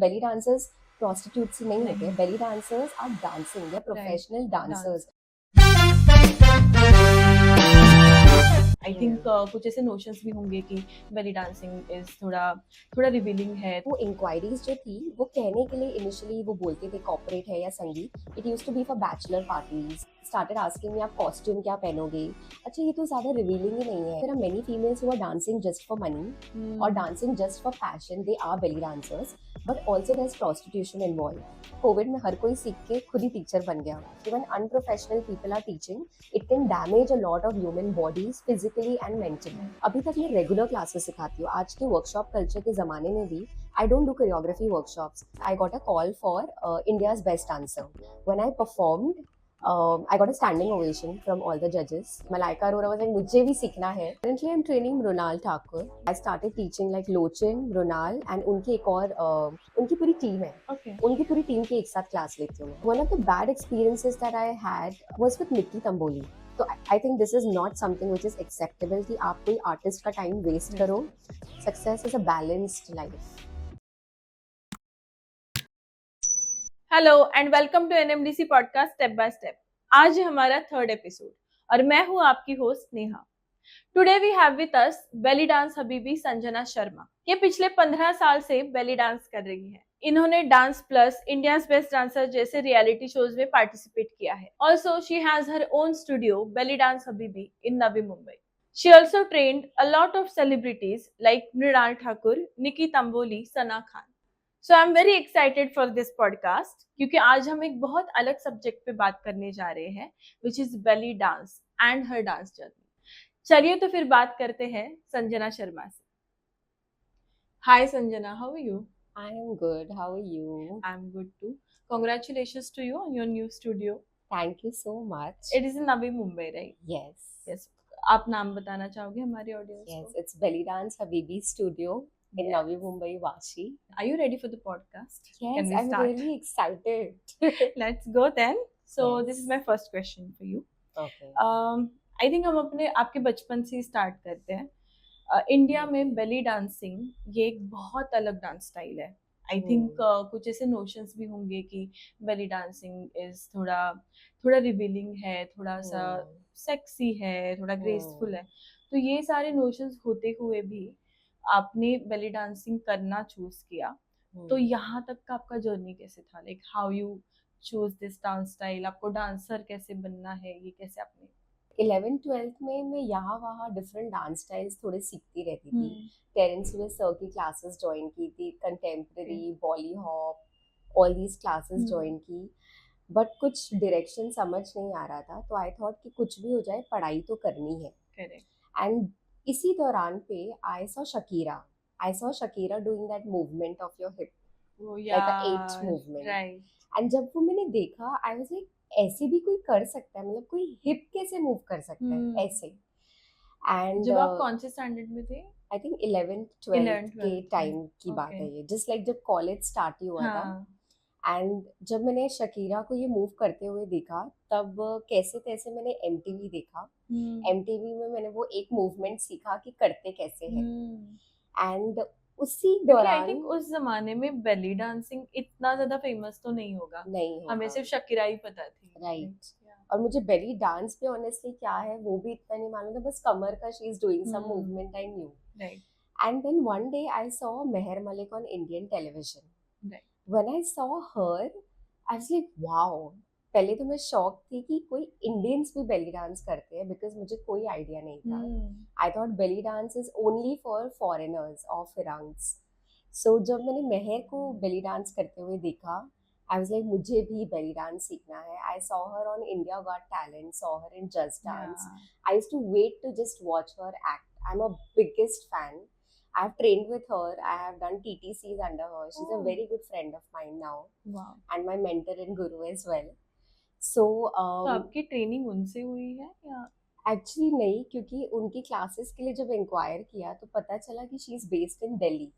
belly dancers prostitutes से नहीं होते, नहीं। belly dancers are dancing, they're professional dancers. I think कुछ ऐसे नोशंस भी होंगे कि बेली डांसिंग इज थोड़ा रिवीलिंग है। वो इंक्वायरीज जो थी वो कहने के लिए इनिशियली वो बोलते थे कॉर्पोरेट है या sangeet, it used to be for bachelor parties. Started asking me आप कॉस्ट्यूम क्या पहनोगे। अच्छा ये तो ज्यादा रिवीलिंग ही नहीं है। There are many females who are dancing just for money और dancing just for passion, they are belly dancers, but also there is prostitution involve. COVID में हर कोई सीख के खुद ही टीचर बन गया। Even unprofessional people are teaching, it can damage a lot of human bodies physically and mentally. अभी तक मैं रेगुलर क्लासेस सिखाती हूँ। आज के वर्कशॉप कल्चर के जमाने में भी I don't do choreography workshops. I got a call for India's Best Dancer. When I performed, I got a standing ovation from all the judges. Malaika Arora was like, मुझे भी सीखना है. Currently, I'm training Mrunal Thakur. I started teaching like Lochin, Mrunal, and उनकी एक और उनकी पूरी team है. Okay. उनकी पूरी टीम की एक साथ क्लास लेती हूँ. One of the bad experiences that I had was with Nikki Tamboli. तो I think this is not something which is acceptable कि आप कोई आर्टिस्ट का टाइम वेस्ट करो. Success is a balanced life. Hello and welcome to NMDC podcast step by step. आज है हमारा 3rd episode और मैं हूं आपकी host Neha. Today we have with us belly dance हबीबी संजना शर्मा। ये पिछले 15 साल से बेली डांस कर रही है। इन्होंने dance plus, India's best dancer जैसे रियलिटी शोज में पार्टिसिपेट किया है। Also she has her own studio Bailey dance Habibi in Navi Mumbai. She also trained a lot of celebrities like Mrinal Thakur, Nikki Tamboli, Sana Khan. So I'm very excited for this podcast क्योंकि आज हम एक बहुत अलग subject पे बात करने जा रहे हैं which is belly dance and her dance journey. चलिए तो फिर बात करते हैं संजना शर्मा से। Hi Sanjana, how are you? I am good. How are you? I'm good too. Congratulations to you on your new studio. Thank you so much. It is in Navi Mumbai, right? Yes. Yes. आप नाम बताना चाहोगे हमारे audience को? Yes, it's Belly Dance Habibi Studio in Yes. Navi Mumbai, Vashi. Are you ready for the podcast? Yes, Can we I'm start? really excited. Let's go then. So Yes. this is my first question for you. Okay. I think हम आपके बचपन से start करते हैं। India में belly dancing ये एक बहुत अलग डांस स्टाइल है। आई थिंक कुछ ऐसे नोशंस भी होंगे कि बेली डांसिंग इज थोड़ा रिवीलिंग है, थोड़ा सा सेक्सी है, थोड़ा ग्रेसफुल है। तो ये सारे नोशंस होते हुए भी आपने बेली डांसिंग करना चूज किया। तो यहाँ तक का आपका जर्नी कैसे था? Like how you choose this dance style? आपको डांसर कैसे बनना है, ये कैसे आपने? 11th-12th में मैं यहाँ वहाँ डिफरेंट डांस स्टाइल्स थोड़े सीखती रहती थी. टेरेंस में सर की क्लासेस ज्वाइन की थी, contemporary, bolly hop, all these classes join की, बट कुछ डायरेक्शन समझ नहीं आ रहा था. तो आई थॉट कि कुछ भी हो जाए पढ़ाई तो करनी है. एंड इसी दौरान पे I saw Shakira doing that movement of your hip, like a 8 movement. And जब वो मैंने देखा आई वाज लाइक ऐसे भी कोई कर सकता है, मतलब कोई हिप कैसे मूव कर सकता है ऐसे. एंड जब आप कौन से स्टैंडर्ड में थे? आई थिंक 11th-12th के टाइम की बात है ये, जस्ट लाइक जब कॉलेज स्टार्ट ही हुआ था. एंड जब मैंने शकीरा को ये मूव करते हुए देखा तब कैसे तैसे मैंने एमटीवी देखा. एमटीवी में मैंने वो एक मूवमेंट सीखा कि करते कैसे हैं. एंड उसी दौरान आई थिंक उस जमाने में बेली डांसिंग इतना ज्यादा फेमस तो नहीं होगा, हमें सिर्फ शकीरा ही पता थी. राइट. और मुझे बेली डांस पे ऑनेस्टली क्या है वो भी इतना नहीं मालूम था, बस कमर का she is doing some movement I knew. And then one day I saw Mehar Malik on Indian television. When I saw her I was like wow. पहले तो मैं शॉक थी कि कोई इंडियंस भी बेली डांस करते हैं, बिकॉज मुझे कोई आइडिया नहीं था. I thought Bailey dance is only for foreigners और फिरंग्स. सो जब मैंने मेहर को बेली डांस करते हुए देखा आई वाज लाइक मुझे भी बेली डांस सीखना है. I saw her on India got talent, saw her in just dance. I used to wait to just watch her act. I am a biggest fan. I have trained with her. I have done TTCs under her. She's a very good friend of mine now. Wow. And my mentor and guru as well. So आपकी training उनसे हुई है या? Actually नहीं, क्योंकि उनकी classes के लिए जब इंक्वायर किया तो पता चला कि she is based in Delhi.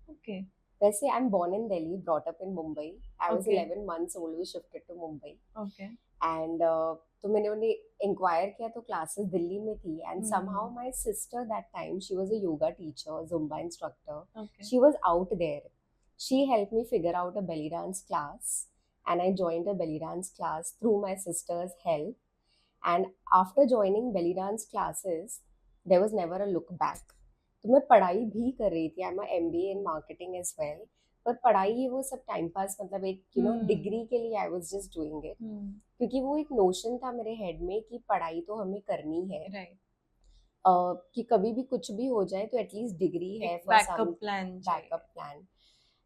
Okay. वैसे I am born in Delhi, brought up in Mumbai. I was 11 months old, we shifted to Mumbai. Okay. And तो मैंने उन्हें इंक्वायर किया तो क्लासेस दिल्ली में थी. And somehow my sister that time, she was a yoga teacher, Zumba instructor. Okay. She was out there. She helped me figure out a belly dance class, and I joined a belly dance class through my sister's help. And after joining belly dance classes, there was never a look back. तो मैं पढ़ाई भी कर रही थी, I am MBA in marketing as well, पर पढ़ाई वो सब टाइम पास, मतलब एक डिग्री के लिए I was just doing it, क्योंकि वो एक नोशन था मेरे हेड में कि पढ़ाई तो हमें करनी है, राइट, कि कभी भी कुछ भी हो जाए तो एटलीस्ट डिग्री है एक for some backup plan.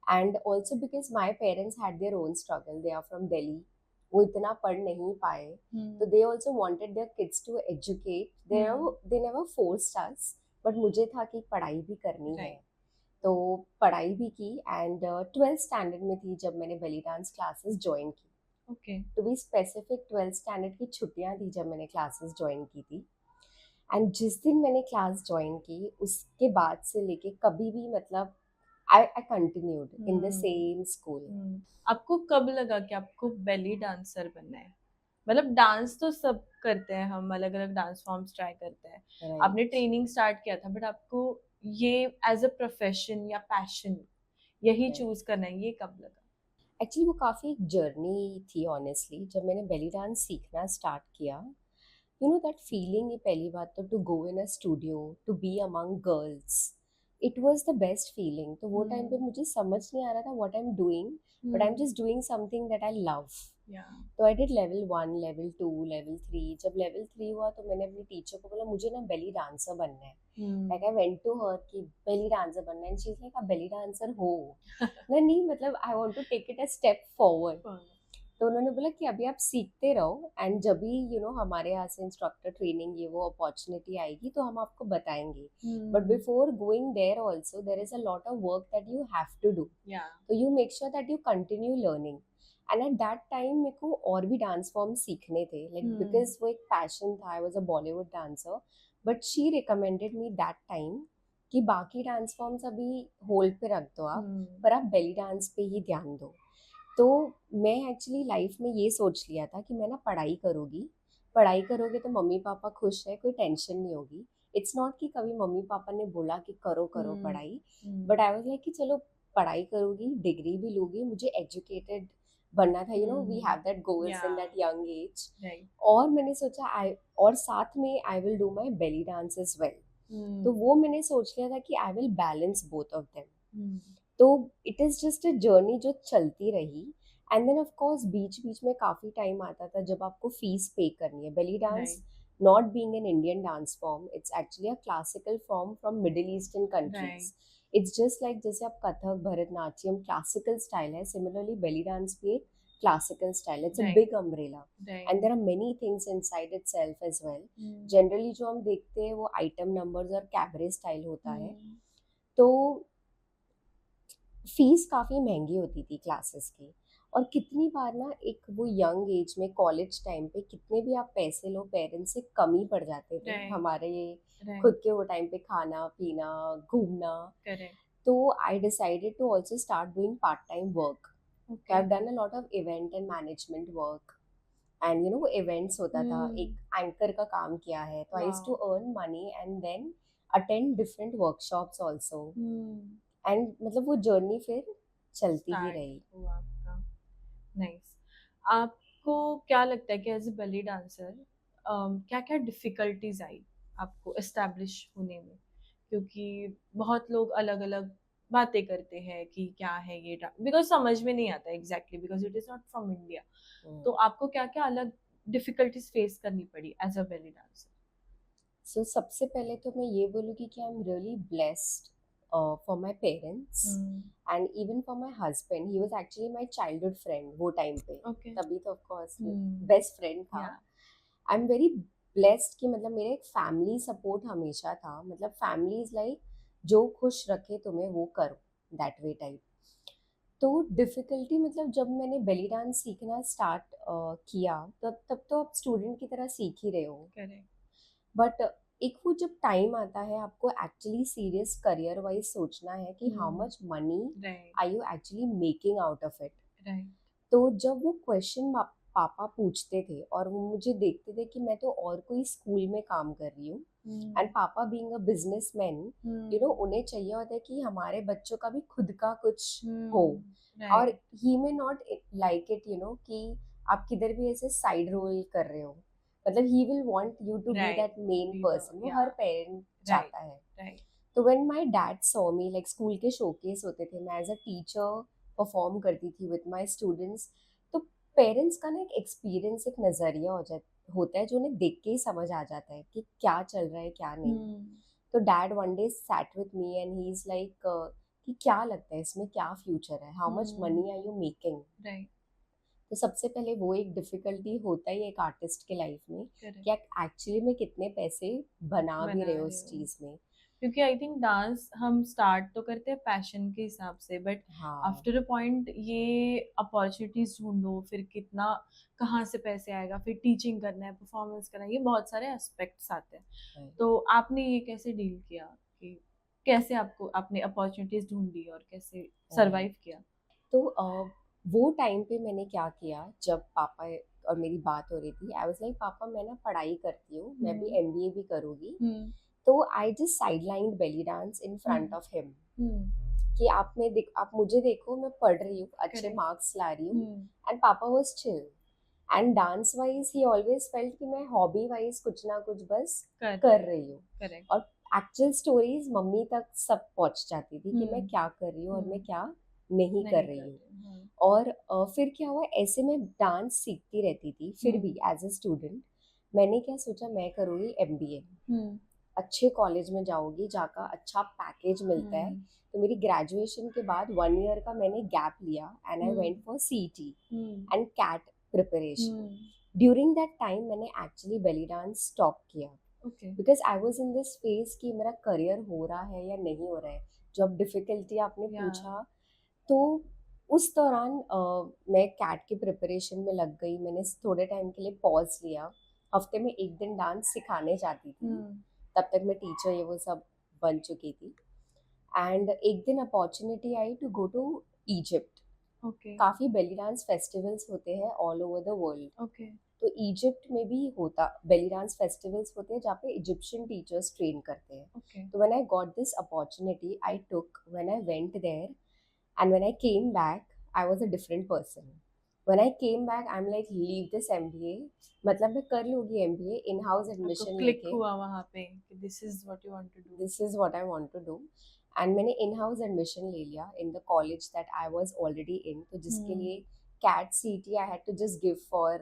And also because my parents had their own struggle, they are from Delhi, वो इतना पढ़ नहीं पाए, तो they also wanted their kids to educate, they never forced us, but मुझे था कि पढ़ाई भी करनी है, तो पढ़ाई भी की. एंड 12th स्टैंडर्ड में थी जब मैंने बेली डांस क्लासेस ज्वाइन की. Okay, to be specific 12th standard की छुट्टियां थी जब मैंने क्लासेस ज्वाइन की थी. एंड जिस दिन मैंने क्लास ज्वाइन की उसके बाद से लेके कभी भी, मतलब I continued in the same school. आपको कब लगा कि आपको बेली डांसर बनना है? मतलब डांस तो सब करते हैं, हम अलग अलग डांस फॉर्म्स ट्राई करते हैं. Right. आपने ट्रेनिंग स्टार्ट किया था, बट आपको ये एज अ प्रोफेशन या पैशन यही Right. चूज करना है, ये कब लगा? एक्चुअली वो काफ़ी एक जर्नी थी ऑनेस्टली. जब मैंने बेली डांस सीखना स्टार्ट किया, यू नो दैट फीलिंग, ये पहली बात तो to go in a studio, to be among girls, it was the best feeling. तो वो टाइम पे मुझे समझ नहीं आ रहा था what I am doing, but I am just doing something that I love. तो I did level 1, level 2, level 3. जब लेवल 3 हुआ तो मैंने अपनी टीचर को बोला मुझे ना बेली डांसर बनना है. Like I went to her कि बेली डांसर बनना है, एंड शी इज लाइक आप बेली डांसर हो. नहीं, मतलब I want to take it a step forward. तो उन्होंने बोला कि अभी आप सीखते रहो, एंड जब भी हमारे यहाँ से इंस्ट्रक्टर ट्रेनिंग ये वो अपॉर्चुनिटी आएगी तो हम आपको बताएंगे, but before going there also there is a lot of work that you have to do, तो you make sure that you continue learning. And at that time मेरे को और भी डांस फॉर्म सीखने थे, लाइक बिकॉज वो एक passion था. I was a Bollywood dancer, but she recommended me that time कि बाकी डांस फॉर्म्स अभी होल्ड पे रख दो आप, पर आप बेली डांस पे ही ध्यान दो. तो मैं एक्चुअली लाइफ में ये सोच लिया था कि मैं ना पढ़ाई करोगे तो मम्मी पापा खुश है, कोई टेंशन नहीं होगी. इट्स नॉट कि कभी मम्मी पापा ने बोला कि करो पढ़ाई, बट आई वाज लाइक कि चलो पढ़ाई करूँगी, डिग्री भी लूँगी, मुझे एजुकेटेड बनना था. We have that goals in that young age. और मैंने सोचा और साथ में I will do my belly dance as well. तो वो मैंने सोच लिया था कि I will balance both of them. तो it is just a journey जो चलती रही. एंड देन ऑफ कोर्स बीच बीच में काफ़ी टाइम आता था जब आपको फीस पे करनी है. Belly dance not being an Indian dance form, it's actually a classical form from middle eastern countries. It's just like जैसे आप कथक, भरतनाट्यम क्लासिकल स्टाइल है, सिमिलरली बेली डांस भी एक classical style. It's a big umbrella and there are many things inside itself as well. Generally जो हम देखते हैं वो आइटम नंबर्स और कैबरे स्टाइल होता है. तो फीस काफ़ी महंगी होती थी क्लासेस की. और कितनी बार ना एक वो यंग एज में कॉलेज टाइम पे कितने भी आप पैसे लो, पेरेंट्स से कम ही पड़ जाते थे हमारे खुद के वो टाइम पे खाना पीना घूमना. तो I decided to also start doing part time work. I have done a lot of event and management work, and वो इवेंट्स होता था, एक एंकर का काम किया है, तो I used to earn money and then attend different workshops also. And मतलब वो जर्नी फिर चलती ही रही. नाइस. आपको क्या लगता है कि एज अ बेली डांसर क्या क्या डिफिकल्टीज आई आपको एस्टैब्लिश होने में? क्योंकि बहुत लोग अलग अलग बातें करते हैं कि क्या है ये, बिकॉज समझ में नहीं आता exactly, because it is not from India. तो आपको क्या क्या अलग डिफिकल्टीज फेस करनी पड़ी एज अ बेली डांसर? सो सबसे पहले तो मैं ये बोलूँगी कि I am really blessed for my parents and even for my husband. He was actually my childhood friend वो टाइम पे. तभी तो of course बेस्ट फ्रेंड था. आई एम वेरी ब्लेस्ड कि मतलब मेरे एक फैमिली सपोर्ट हमेशा था. मतलब फैमिली इज लाइक जो खुश रखे तुम्हें वो करो, दैट वे टाइप. तो डिफ़िकल्टी मतलब जब मैंने बेली डांस सीखना स्टार्ट किया तब तो आप स्टूडेंट की तरह सीख ही रहे हो. बट एक वो जब टाइम आता है आपको एक्चुअली सीरियस करियर वाइज सोचना है कि how much money are you actually making out of it. तो जब वो क्वेश्चन पापा पूछते थे और वो मुझे देखते थे कि मैं तो और कोई स्कूल में काम कर रही हूँ, एंड पापा being a businessman, you know, उन्हें चाहिए होता है कि हमारे बच्चों का भी खुद का कुछ हो, और right he may not like it, you know, कि आप किधर भी ऐसे साइड रोल कर रहे हो, मतलब he will want you to be right that men be the person, वो हर या पेरेंट राइट चाहता है। राइट तो when my dad saw me, like school के शोकेस होते थे, मैं एज अ टीचर परफॉर्म करती थी विद माय स्टूडेंट्स, तो पेरेंट्स का ना एक एक्सपीरियंस, एक नज़रिया होता है जो उन्हें देख के ही समझ आ जाता है कि क्या चल रहा है क्या नहीं। तो dad one day sat with me and he is like कि क्या लगता है इसमें क्या फ्यूचर है, how much money are you making. Right तो सबसे पहले वो एक डिफिकल्टी होता ही है एक आर्टिस्ट के लाइफ में, करेक्ट कि आप एक्चुअली में कितने पैसे बना भी बना रहे हो रहे उस हो चीज़ में। क्योंकि आई थिंक डांस हम स्टार्ट तो करते हैं पैशन के हिसाब से बट हाँ, आफ्टर अ पॉइंट ये अपॉर्चुनिटीज ढूंढो फिर कितना कहाँ से पैसे आएगा फिर टीचिंग करना है परफॉर्मेंस करना है ये बहुत सारे एस्पेक्ट्स आते हैं right. तो आपने ये कैसे डील किया कि कैसे आपको आपने अपॉर्चुनिटीज ढूंढी और कैसे Right. सरवाइव किया तो वो टाइम पे मैंने क्या किया, जब पापा और मेरी बात हो रही थी, आई वाज लाइक पापा मैं ना पढ़ाई करती हूँ, मैं भी एमबीए भी करूँगी। हम्म तो I just sidelined belly dance in front hmm of him, hmm कि आप मुझे देखो, मैं पढ़ रही हूँ, अच्छे करेक्ट मार्क्स ला रही हूँ। हम्म एंड पापा was chill, and dance wise he always felt कि मैं हॉबी वाइज कुछ ना कुछ बस कर कर रहे रही हूँ। करेक्ट और एक्चुअल स्टोरीज मम्मी तक सब पहुंच जाती थी कि मैं हम्म क्या कर रही हूँ और मैं हम्म क्या नहीं कर नहीं रही हूँ। करते और फिर क्या हुआ, ऐसे में डांस सीखती रहती थी, फिर भी एज अ स्टूडेंट मैंने क्या सोचा, मैं करूँगी एमबीए, हम्म अच्छे कॉलेज में जाऊँगी, जाकर अच्छा पैकेज मिलता है। तो मेरी ग्रेजुएशन के बाद 1 ईयर का मैंने गैप लिया and I went for CET hmm and CAT preparation. Hmm during that time मैंने एक्चुअली बेली डांस स्टॉप किया, okay because I was in this phase कि मेरा करियर हो रहा है या नहीं हो रहा है। जब डिफिकल्टी आपने या पूछा, तो उस दौरान मैं कैट की प्रिपरेशन में लग गई। मैंने थोड़े टाइम के लिए पॉज लिया, हफ्ते में एक दिन डांस सिखाने जाती थी, तब तक मैं टीचर ये वो सब बन चुकी थी। एंड एक दिन अपॉर्चुनिटी आई to go to Egypt. Okay काफ़ी बेली डांस फेस्टिवल्स होते हैं all over the world. Okay तो इजिप्ट में भी होता बेली डांस फेस्टिवल्स होते हैं जहाँ पे इजिप्शियन टीचर्स ट्रेन करते हैं। ओके तो when I got this opportunity I took, when I went there and when I came back I was a different person. When I came back I am like leave this MBA, मतलब मैं कर लूँगी MBA, in house आपको admission click लेके, हुआ वहां पे कि this is what you want to do this is what I want to do. And मैंने इन हाउस एडमिशन ले लिया in the college that I was already in, तो जिसके लिए CAT CET I had to just give for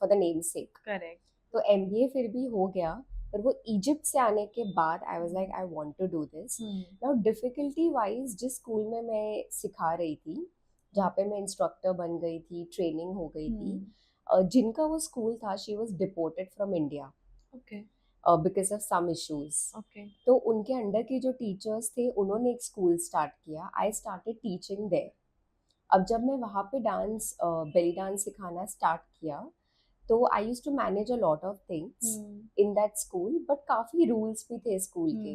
the name sake. Correct तो MBA फिर भी हो गया, पर वो इजिप्ट से आने के बाद I was like I want to do this. Now difficulty wise जिस स्कूल में मैं सिखा रही थी, जहाँ पे मैं इंस्ट्रक्टर बन गई थी, ट्रेनिंग हो गई थी, जिनका वो स्कूल था, she was deported from India okay because of some issues. Okay तो उनके अंडर के जो टीचर्स थे, उन्होंने एक स्कूल स्टार्ट किया, आई स्टार्टेड टीचिंग देयर। अब जब मैं वहाँ पे डांस बेली डांस सिखाना स्टार्ट किया, तो I use to manage a lot of things in that school, but काफ़ी रूल्स भी थे स्कूल के।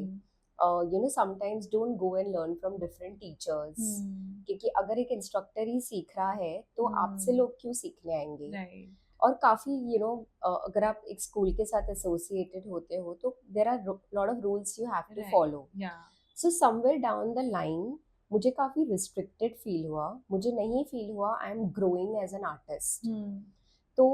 You know, sometimes don't go and learn from different teachers, क्योंकि अगर एक इंस्ट्रक्टर ही सीख रहा है तो आपसे लोग क्यों सीखने आएंगे। राइट और काफ़ी यू नो, अगर आप एक स्कूल के साथ एसोसिएटेड होते हो तो there are lot of rules you have to follow. या so somewhere down the line मुझे काफ़ी रिस्ट्रिक्टेड फील हुआ, मुझे नहीं फील हुआ I am growing as an artist. तो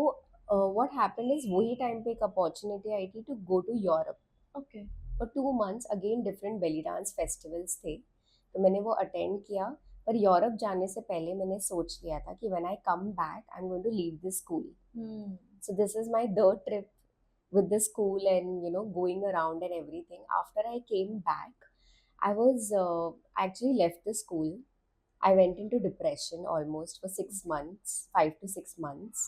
व्हाट हैपेंड इज, वही टाइम पे एक अपॉर्चुनिटी आई थी to go to Europe okay for 2 months. Again different belly dance festivals थे, तो मैंने वो अटेंड किया। पर यूरोप जाने से पहले मैंने सोच लिया था कि when I come back I am going to leave this school. So this is my third trip with the school and, you know, going around and everything. After I came back, I was actually left the school. I went into depression almost for 6 months, 5 to 6 months.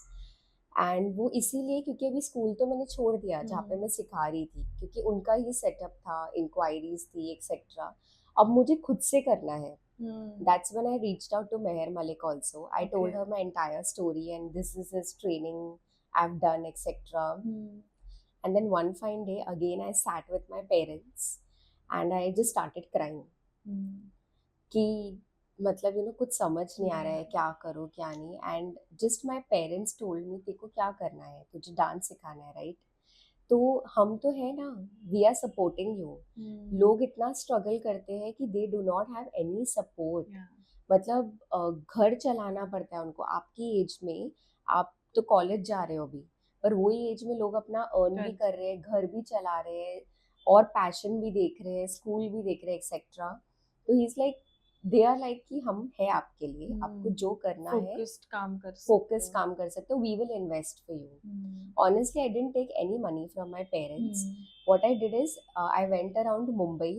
And वो इसीलिए क्योंकि अभी school तो मैंने छोड़ दिया जहाँ पे मैं सिखा रही थी, क्योंकि उनका ही सेटअप था, इंक्वायरीज थी एक्सेट्रा। अब मुझे खुद से करना है। That's when I reached out to Meher Malik also. I told her my entire story and this is his training I've done, etc. And then one fine day, again I sat with my parents and I just started crying. कि मतलब you know कुछ समझ नहीं आ रहा है, क्या करो क्या नहीं। And just my parents told me, तेको क्या करना है, तुझे डांस सिखाना है राइट, तो हम तो है ना, वी आर सपोर्टिंग यू। लोग इतना स्ट्रगल करते हैं कि they do not have any support. मतलब घर चलाना पड़ता है उनको आपकी एज में। आप तो कॉलेज जा रहे हो अभी, पर वही एज में लोग अपना अर्न भी कर रहे हैं, घर भी चला रहे हैं, और पैशन भी देख रहे हैं, स्कूल भी देख रहे हैं, एक्सेट्रा। तो he is like, they are like कि हम है आपके लिए, आपको जो करना है फोकस काम कर सकते हो, we will invest for you. Honestly, I didn't take any money from my parents. What I did is, I went around Mumbai,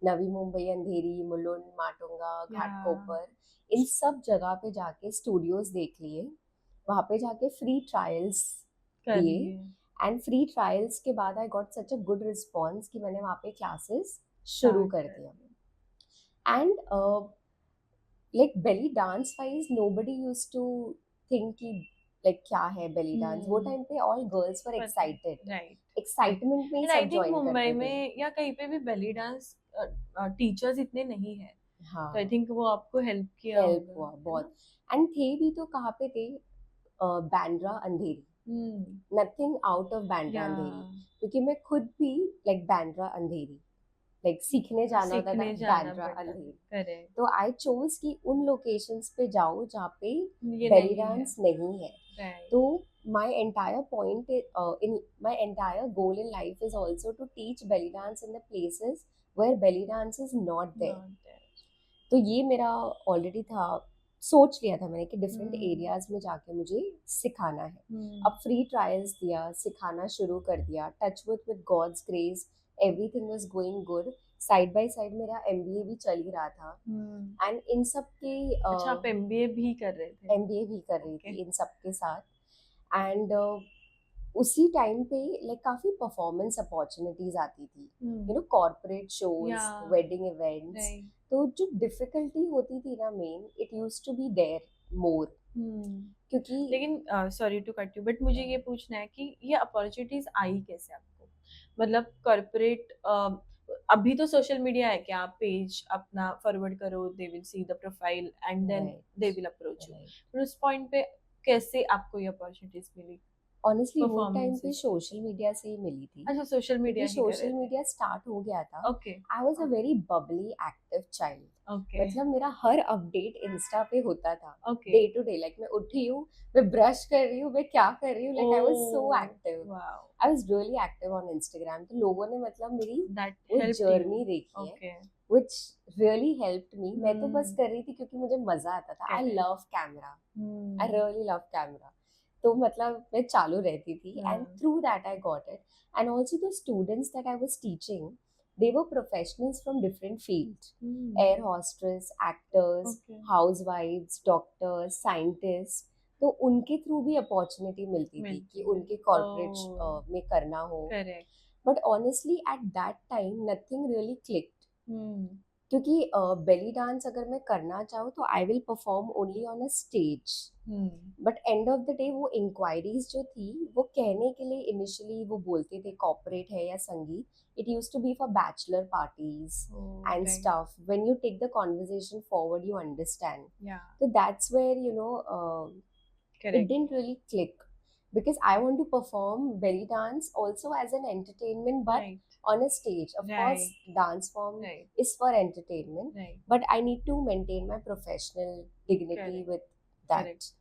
Navi Mumbai, अंधेरी, मुलुंड, माटुंगा, घाटकोपर, इन सब जगह पे जाके स्टूडियोज देख लिए, वहाँ पे जाके फ्री ट्रायल्स दिए, एंड फ्री ट्रायल्स के बाद I got such a good response कि मैंने वहाँ पे क्लासेस शुरू कर दिया। And like belly dance wise nobody used to think कि लाइक क्या है बेली डांस। वो टाइम पे all girls were excited, excitement में ही सब ज्वाइन करते थे। मुंबई में या कहीं पे भी बेली डांस टीचर्स इतने नहीं है, हाँ, तो आई थिंक वो आपको हेल्प हुआ बहुत। एंड थे भी तो कहाँ पे थे, बांद्रा अंधेरी, नथिंग आउट ऑफ बांद्रा अंधेरी, क्योंकि मैं खुद भी लाइक बांद्रा अंधेरी, लाइक सीखने जाना होता था बांद्रा अंधेरी। तो आई चोज कि उन लोकेशंस पे जाओ जहाँ पे बेली डांस नहीं है। तो my entire point in my entire goal in life is also to teach belly dance in the places where belly dance is not there. तो ये मेरा ऑलरेडी था, सोच लिया था मैंने कि डिफरेंट एरियाज में जाके मुझे सिखाना है। अब फ्री ट्रायल्स दिया, सिखाना शुरू कर दिया, touch with God's grace everything was going good. Side by side मेरा एमबीए भी चल ही रहा था, एंड इन सब के अच्छा, आप एमबीए भी कर रहे थे? एमबीए भी कर रही थी इन सब के साथ। एंड उसी टाइम पे लाइक काफी परफॉर्मेंस अपॉर्चुनिटीज आती थी, you know, corporate shows, wedding events. तो जो डिफिकल्टी होती थी ना main, it used to be there more, क्योंकि लेकिन sorry to cut you, but मुझे ये पूछना है कि ये अपॉर्चुनिटीज आई कैसे आपको? मतलब कॉर्पोरेट, अभी तो सोशल मीडिया है कि आप पेज अपना फॉरवर्ड करो, they will see the profile and then they will approach you. पर उस पॉइंट पे कैसे आपको ये अपॉर्चुनिटीज मिली? ऑनेस्टली वो टाइम पे सोशल मीडिया से ही मिली थी। अच्छा, सोशल मीडिया स्टार्ट हो गया था। आई was a very Babli active child. मतलब मेरा हर अपडेट इंस्टा पे होता था, डे टू डे। लाइक मैं उठी हूँ, मैं ब्रश कर रही हूँ, मैं क्या कर रही हूँ, like I was so active. I was really active on Instagram. तो लोगों ने मतलब मेरी वो जर्नी देखी है, which really helped me. मैं तो बस कर रही थी क्योंकि मुझे मजा आता था। I love camera. I really love camera. तो मतलब मैं चालू रहती थी, and through that I got it. And also the students that I was teaching, they were professionals from different fields. Air hostess, actors, housewives, doctors, scientists. तो उनके through भी opportunity मिलती थी कि उनके कॉर्पोरेट में करना हो। But honestly eight that time nothing really clicked, क्योंकि बेली डांस अगर मैं करना चाहूँ तो I will perform only on a stage. But end of the day वो इंक्वायरीज जो थी, वो कहने के लिए इनिशियली वो बोलते थे कॉर्पोरेट है या संगीत, it used to be for bachelor parties and stuff. When you take the conversation forward, you understand. So that's where, you know, it didn't really click, because I want to perform belly dance also as an entertainment, but on a stage. Of course, dance form is for entertainment, but I need to maintain my professional dignity with that.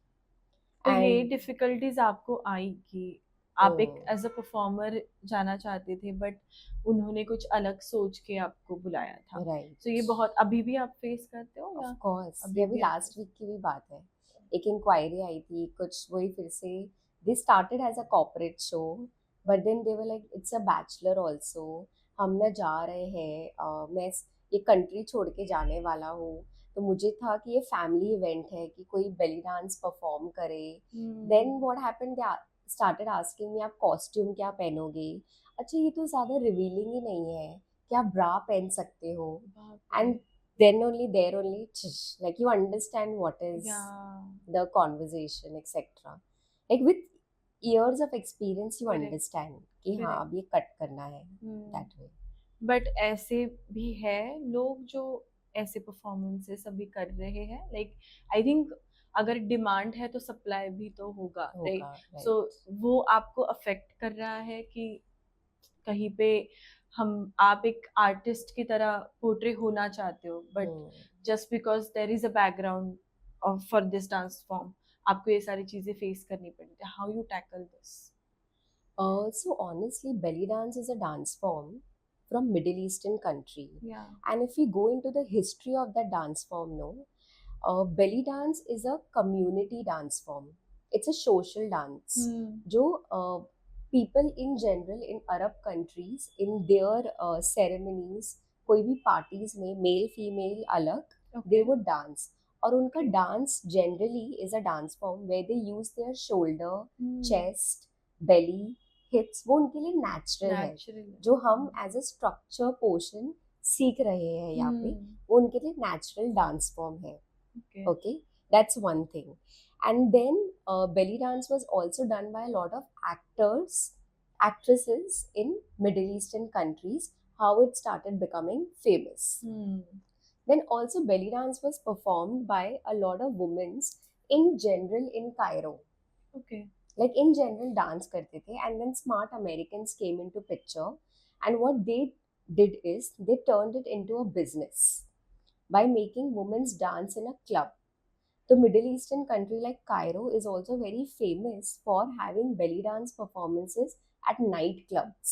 तो ये difficulties आपको आई कि आप एक as a performer जाना चाहते थे, but उन्होंने कुछ अलग सोच के आपको बुलाया था। तो ये बहुत अभी भी आप फेस करते हो? ऑफ कोर्स, ये भी लास्ट वीक की भी बात है। एक इंक्वायरी आई थी, कुछ वही फिर से, they started as a corporate show, but then they were like it's a bachelor also, हम ना जा रहे हैं, मैं ये कंट्री छोड़ के जाने वाला हूँ। तो मुझे था कि ये फैमिली इवेंट है कि कोई बेली डांस परफॉर्म करे। Then what happened, they started asking me आप कॉस्ट्यूम क्या पहनोगे। अच्छा, ये तो ज्यादा रिवीलिंग ही नहीं है, क्या ब्रा पहन सकते हो? And then only there only like you understand what is the conversation etc. Like with years of experience you understand कि हाँ अब ये कट करना है that way. बट ऐसे भी है लोग जो ऐसे परफॉर्मेंसेस अभी कर रहे हैं, लाइक आई थिंक अगर डिमांड है तो सप्लाई भी तो होगा, राइट? सो वो आपको अफेक्ट कर रहा है कि कहीं पे हम आप एक आर्टिस्ट की तरह पोर्ट्रे होना चाहते हो, but Hmm. Just because there is a background for this dance form आपको ये सारी चीजें फेस करनी पड़ी थी. How you tackle this? So honestly, belly dance is a dance form from Middle Eastern country. Yeah. And if we go into the history of that dance form, no, belly dance is a community dance form. It's a social dance. जो people in general in Arab countries in their ceremonies, कोई भी parties में male female अलग, they would dance. और उनका dance generally is a dance form where they use their shoulder, chest, belly, hips. वो उनके लिए natural है. जो हम as a structure portion सीख रहे हैं यहाँ पे, वो उनके लिए natural dance form है. Okay, that's one thing. And then belly dance was also done by a lot of actors, actresses in Middle Eastern countries, how it started becoming famous. Then also belly dance was performed by a lot of women in general in Cairo. Okay. Like in general dance karte the, and then smart Americans came into picture, and what they did is they turned it into a business by making women's dance in a club. The Middle Eastern country like Cairo is also very famous for having belly dance performances at night clubs.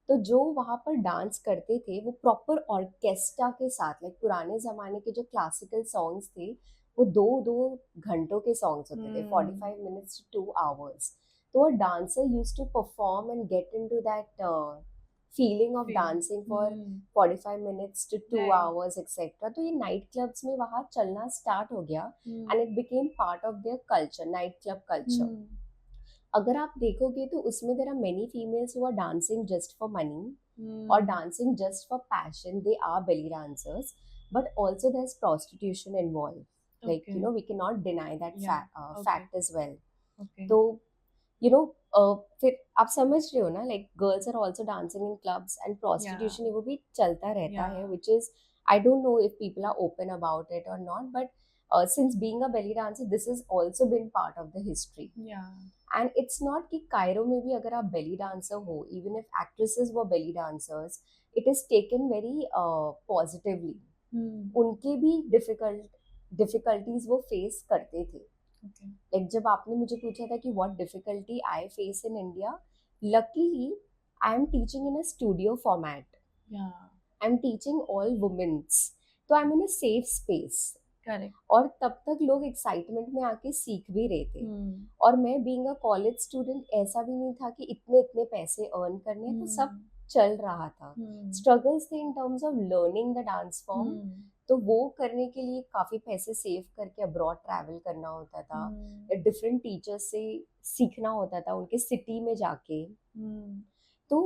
तो जो वहाँ पर dance करते थे वो proper orchestra के साथ, like पुराने ज़माने के जो क्लासिकल सॉन्ग्स थे वो 2-2 घंटों के सॉन्ग्स होते थे, 45 minutes to 2 hours. तो a dancer used to perform and get into that feeling of dancing for 45 minutes to 2 hours etc. तो ये नाइट क्लब्स में वहाँ चलना स्टार्ट हो गया and it became part of their culture, night club culture. अगर आप देखोगे तो उसमें there are many females who are dancing just for money or dancing just for passion. They are belly dancers, but also there's prostitution involved. Like, you know, we cannot deny that fact as well. तो you know, फिर आप समझ रहे हो ना, like girls are also dancing in clubs and prostitution वो भी चलता रहता है, which is I don't know if people are open about it or not, but since being a belly dancer, this has also been part of the history. And it's not कि Cairo में भी अगर आप belly dancer हो, even if actresses were belly dancers, it is taken very positively. उनके भी difficulties वो face करते थे. Like जब आपने मुझे पूछा था कि what difficulty I face in India, luckily I am teaching in a studio format. I'm teaching all women's, तो I'm in a safe space. Correct. और तब तक लोग एक्साइटमेंट में आके सीख भी रहे थे. और मैं बीइंग अ कॉलेज स्टूडेंट ऐसा भी नहीं था कि इतने इतने पैसे अर्न करने, तो सब चल रहा था. स्ट्रगल्स थे इन terms of learning the dance form. तो वो करने के लिए काफ़ी पैसे सेव करके अब्रॉड ट्रैवल करना होता था, डिफरेंट टीचर्स से सीखना होता था उनके सिटी में जाके. तो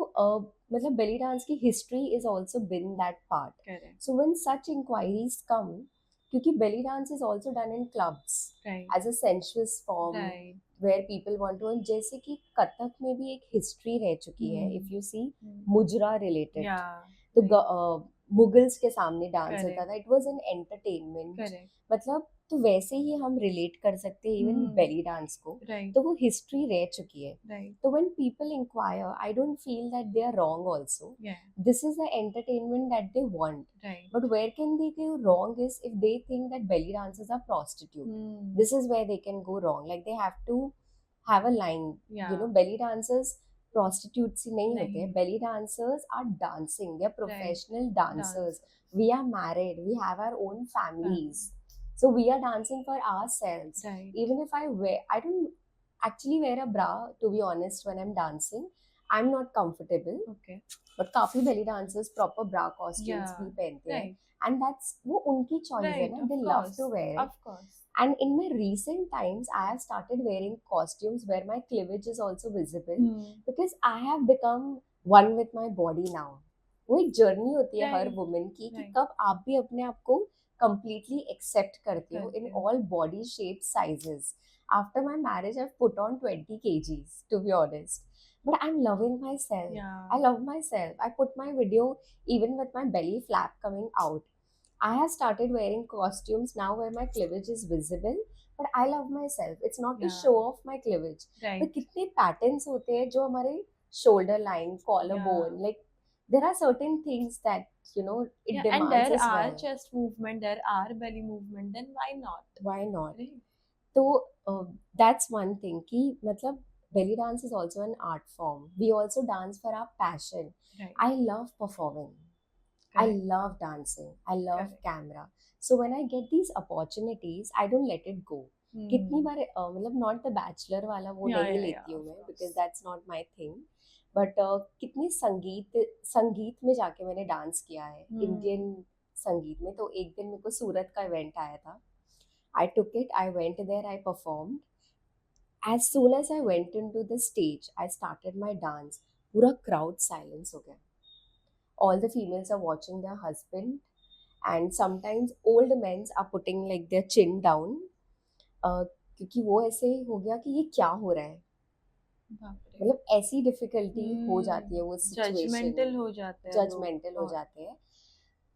मतलब बेली डांस की history is also been that part. So when such inquiries come, क्योंकि belly dance is also done in clubs as a sensuous form where people want to earn. जैसे कि कथक में भी एक हिस्ट्री रह चुकी है. इफ यू सी मुजरा रिलेटेड, तो मुगल्स के सामने डांस होता था. It was an entertainment. मतलब तो वैसे ही हम रिलेट कर सकते हैं इवन बेली डांस को. तो वो हिस्ट्री रह चुकी है. तो when people inquire, I don't feel that they are wrong also. This is the entertainment that they want. But where can they go wrong is if they think that belly dancers are prostitute. This is where they can go wrong. Like they have to have a line, you know, belly dancers prostitutes ही नहीं होते. belly dancers are dancing, they are professional dancers. We are married, we have our own families, so we are dancing for ourselves. Even if I don't actually wear a bra, to be honest. When I'm dancing, I'm not comfortable. But काफी belly dancers proper bra costumes भी पहनते हैं, and that's वो उनकी choice है ना. They love to wear it. Of course. And in my recent times, I have started wearing costumes where my cleavage is also visible, because I have become one with my body now. वो एक journey होती है हर women की कि कब आप भी अपने आप को completely accept करते हो in all body shapes, sizes. After my marriage, I've put on 20 kgs, to be honest. But I'm loving myself. I love myself. I put my video even with my belly flap coming out. I have started wearing costumes now where my cleavage is visible, but I love myself. It's not to show off my cleavage. तो कितने patterns होते हैं जो हमारे shoulder line, collarbone. Yeah. Like there are certain things that it Yeah, and demands there as are well. chest movement, there are belly movement, then why not? Why not? Right? So that's one thing. Ki, matlab, belly dance is also an art form. We also dance for our passion. Right. I love performing. I Correct. love dancing. I love Correct. camera. So when I get these opportunities, I don't let it go. कितनी बार मतलब not the bachelor वाला वो Yeah, नहीं yeah, yeah, लेती हूँ of मैं because course. That's not my thing but कितनी संगीत में जाके मैंने डांस किया है इंडियन संगीत में. तो एक दिन मेरे को सूरत का इवेंट आया था. I took it, I went there, I performed. As soon as I went into the stage, I started my dance. पूरा crowd silence हो गया. All the females are watching their husband, and sometimes old men are putting like their chin down. क्योंकि वो ऐसे हो गया कि ये क्या हो रहा है. बाप रे. मतलब ऐसी डिफिकल्टी हो जाती है वो सिचुएशन. जजमेंटल हो जाते हैं लोग जजमेंटल हो बहुत. जाते हैं.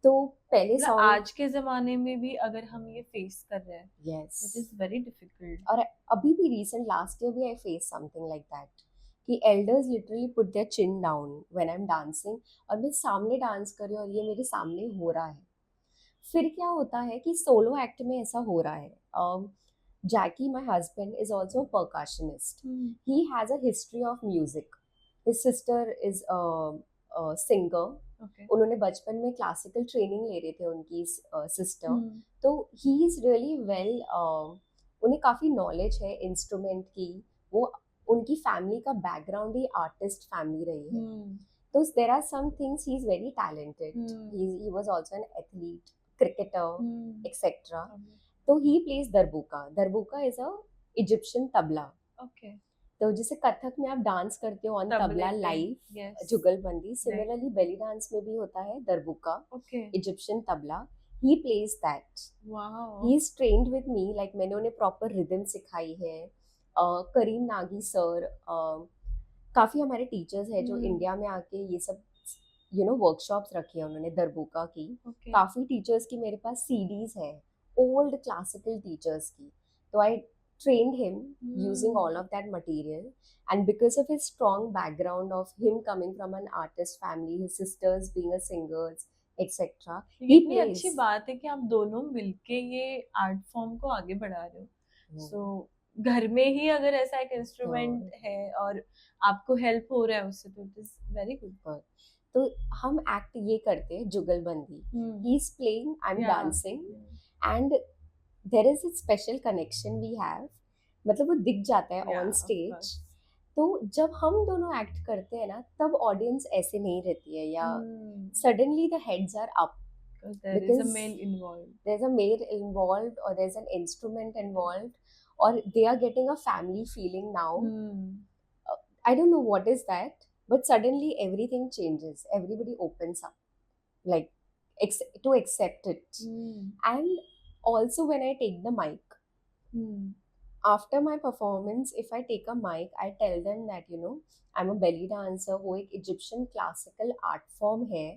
तो पहले मतलब सॉन्ग आज के जमाने में भी अगर हम ये फेस कर रहे हैं, yes it is very difficult. और अभी भी रिसेंट लास्ट ईयर भी I face something like that कि elders literally put their chin down when I am dancing और मैं सामने डांस कर रही हूँ और ये मेरे सामने हो रहा है. फिर क्या होता है कि सोलो एक्ट में ऐसा हो रहा है. Jackie my husband is also a percussionist. He has a history of music. His sister is singer. Okay. उन्होंने बचपन में क्लासिकल ट्रेनिंग ले रहे थे उनकी सिस्टर. तो ही इज रियली वेल. उन्हें काफ़ी नॉलेज है इंस्ट्रूमेंट की. वो उनकी फैमिली का बैकग्राउंड ही आर्टिस्ट फैमिली रही है. तो there are some things he is very talented. He was also an athlete, cricketer, etcetera. तो he plays darbuka. Darbuka is a Egyptian tabla. Okay. तो जैसे कथक में आप डांस करते हो ऑन तबला लाइव, yes. जुगलबंदी, सिमिलरली बेली डांस में भी होता है darbuka, Okay. Egyptian tabla. He plays that. Wow. He is trained with me. Like मैंने उन्हें प्रॉपर रिदम सिखाई है. करीम नागी सर, काफ़ी हमारे टीचर्स हैं जो इंडिया में आके ये सब वर्कशॉप्स रखी है उन्होंने दरबुका की. Okay. काफ़ी टीचर्स की मेरे पास सीडीज है ओल्ड क्लासिकल टीचर्स की. तो आई trained him using all of that material, and because of his strong background of him coming from an artist family, his sisters being a singers, etc. ये इतनी अच्छी बात है कि आप दोनों मिलके ये आर्ट फॉर्म को आगे बढ़ा रहे हो. सो घर में ही अगर ऐसा एक इंस्ट्रूमेंट है और आपको हेल्प हो रहा है उससे, तो इट इज वेरी गुड. तो हम एक्ट ये करते हैं जुगलबंदी. He is playing, I am dancing, and there is a special connection we have. मतलब वो दिख जाता है ऑन स्टेज. तो जब हम दोनों एक्ट करते हैं ना, तब ऑडियंस ऐसे नहीं रहती है या suddenly the heads are up because there's a male involved or there's an instrument involved or they are getting a family feeling now. I don't know what is that, but suddenly everything changes. Everybody opens up, like to accept it. And also when I take the mic, after my performance, if I take a mic, I tell them that I'm a belly dancer. वो एक Egyptian classical art form है.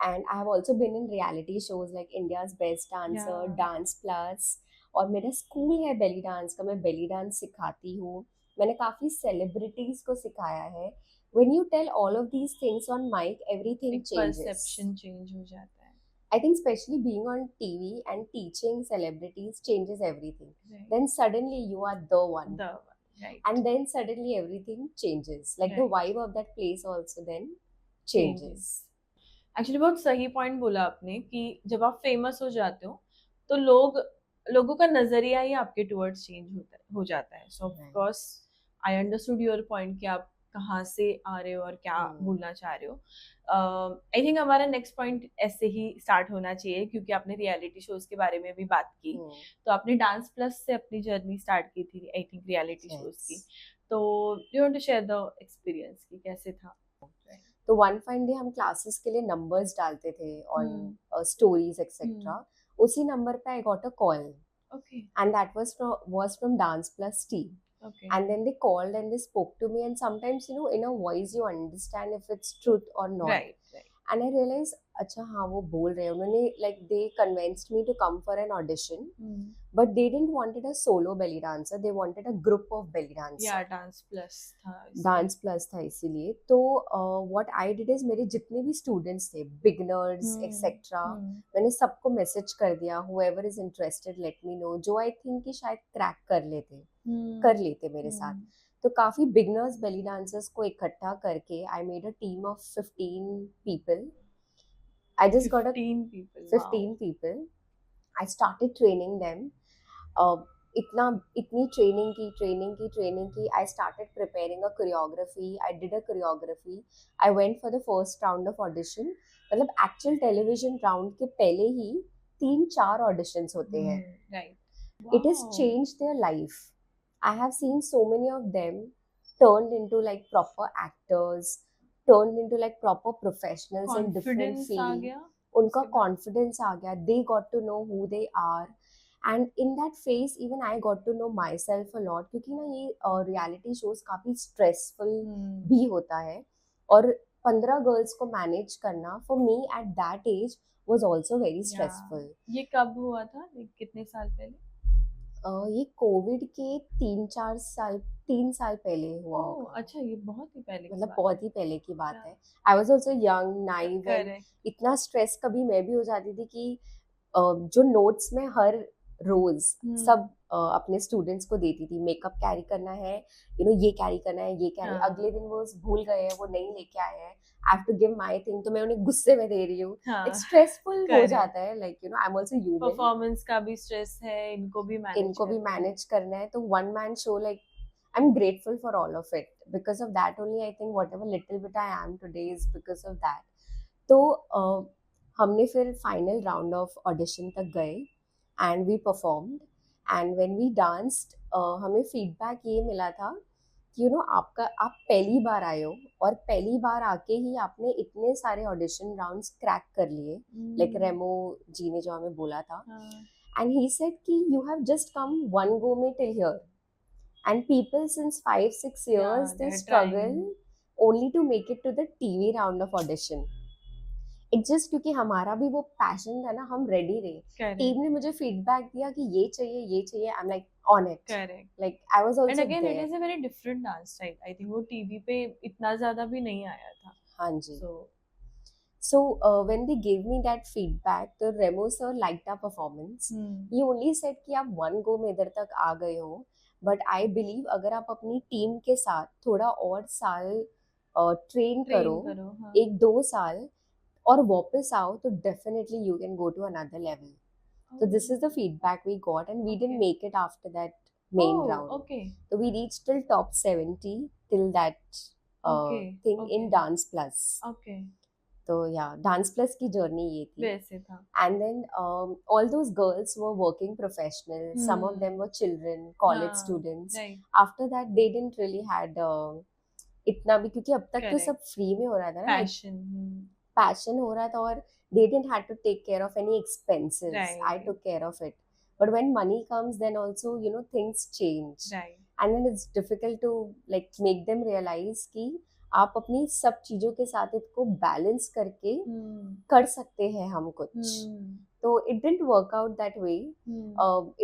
And I have also been in reality shows like India's Best Dancer, Dance Plus. और मेरा school है belly dance का. मैं belly dance सिखाती हूँ. मैंने काफ़ी सेलिब्रिटीज को सिखाया है. When you tell all of these things on mic, everything changes. Perception change हो जाता है. I think especially being on TV and teaching celebrities changes everything. Right. Then suddenly you are the one. Right. And then suddenly everything changes. Like the vibe of that place also then changes. Actually बहुत सही point बोला आपने कि जब आप famous हो जाते हो तो लोगों का नजरिया ही आपके टुवर्ड्स चेंज हो जाता है. सो of course I understood your point कि आप कहाँ से आ रहे हो और क्या बोलना चाह रहे हो. आई थिंक हमारा नेक्स्ट पॉइंट ऐसे ही स्टार्ट होना चाहिए क्योंकि आपने रियलिटी शोज के बारे में भी बात की. तो आपने डांस प्लस से अपनी जर्नी स्टार्ट की थी आई थिंक रियलिटी शोज की. तो you want to share the experience कि कैसे था. तो वन फाइन डे हम क्लासेस के लिए नंबर्स डालते थे ऑन स्टोरीज एक्सेट्रा. उसी नंबर पे I got a call. Okay. And that was from Dance Plus team. Okay. And then they called and they spoke to me, and sometimes in a voice you understand if it's truth or not. Right. And I realized अच्छा हाँ वो बोल रहे हैं. उन्होंने like they convinced me to come for an audition but they didn't wanted a solo belly dancer, they wanted a group of belly dancer. या dance plus था इसलिए। डांस प्लस था इसीलिए। तो व्हाट आई डिड इज, मेरे जितने भी students थे, बिगनर्स एक्सेट्रा, मैंने सबको मैसेज कर दिया, whoever is interested let me know, जो आई थिंक कि शायद क्रैक कर लेते मेरे साथ। तो काफी बिगनर्स बेली डांसर्स को इकट्ठा करके I made a team of 15 people. I just got 15 people. I started training them. इतनी ट्रेनिंग की I started preparing a choreography, I did a choreography, I went for the first round of audition. मतलब actual television round के पहले ही 3-4 auditions होते हैं। Right. It has changed their life. I have seen so many of them turned into like proper actors, turned into like proper professionals in different fields. उनका confidence आ गया, they got to know who they are, and in that phase even I got to know myself a lot, क्योंकि ना ये reality shows काफी stressful भी होता है, और 15 girls को manage करना for me at that age was also very stressful. ये कब हुआ था, कितने साल पहले? ये कोविड के 3 साल पहले हुआ होगा। अच्छा, ये बहुत ही पहले, मतलब बहुत ही पहले की बात है। I was also young, naive, इतना स्ट्रेस कभी मैं भी हो जाती थी कि जो नोट्स में हर रोज सब अपने स्टूडेंट्स को देती थी, मेकअप कैरी करना है, ये कैरी करना है, ये कैरी, अगले दिन वो भूल गए हैं, वो नहीं लेके आए हैं, I have to give my thing, तो मैं उन्हें गुस्से में दे रही हूँ। एक स्ट्रेसफुल हो जाता है, like I am also human, performance का भी स्ट्रेस है, इनको भी मैनेज करना है। तो one man show, like I am grateful for all of it, because of that only I think whatever little bit I am today is because of that. तो हमने फिर फाइनल राउंड ऑफ ऑडिशन तक गए and we performed, and when we danced हमें feedback ये मिला था कि आप पहली बार आए हो, और पहली बार आके ही आपने इतने सारे ऑडिशन राउंड्स क्रैक कर लिए, लाइक रेमो जी ने जो हमें बोला था, एंड ही सेड कि you have just come one go में till here, and people since 5-6 years they struggle only to make it to the TV round of audition. It's just क्योंकि हमारा भी वो पैशन था ना, हम रेडी रहे। टीम ने मुझे फीडबैक दिया कि ये चाहिए, I am like on it. Correct, like I was also there. And again it is a very different dance style, I think वो टीवी पे इतना ज्यादा भी नहीं आया था। हाँ जी। So when they gave me that feedback, the Remo sir liked our performance. He only said कि आप one go में इधर तक आ गए हो, but I believe अगर आप अपनी टीम के साथ थोड़ा और साल ट्रेन करो, 1-2 साल, और वापस आओ, तो definitely you can go to another level. So this is the feedback we got, and we didn't make it after that main round. So we reached till top 70 till that thing in Dance Plus. तो dance plus की journey ये थी वैसे था। And then all those girls were working professional, some of them were children, college students. After that they didn't really had इतना भी, क्योंकि अब तक तो सब फ्री में हो रहा था ना, पैशन हो रहा था, और they didn't had to take care of any expenses. I took care of it. But when money comes, then also things change. And then it's difficult to like make them realize कि आप अपनी सब चीजों के साथ इसको balance करके कर सकते हैं हम कुछ। तो it didn't work out that way.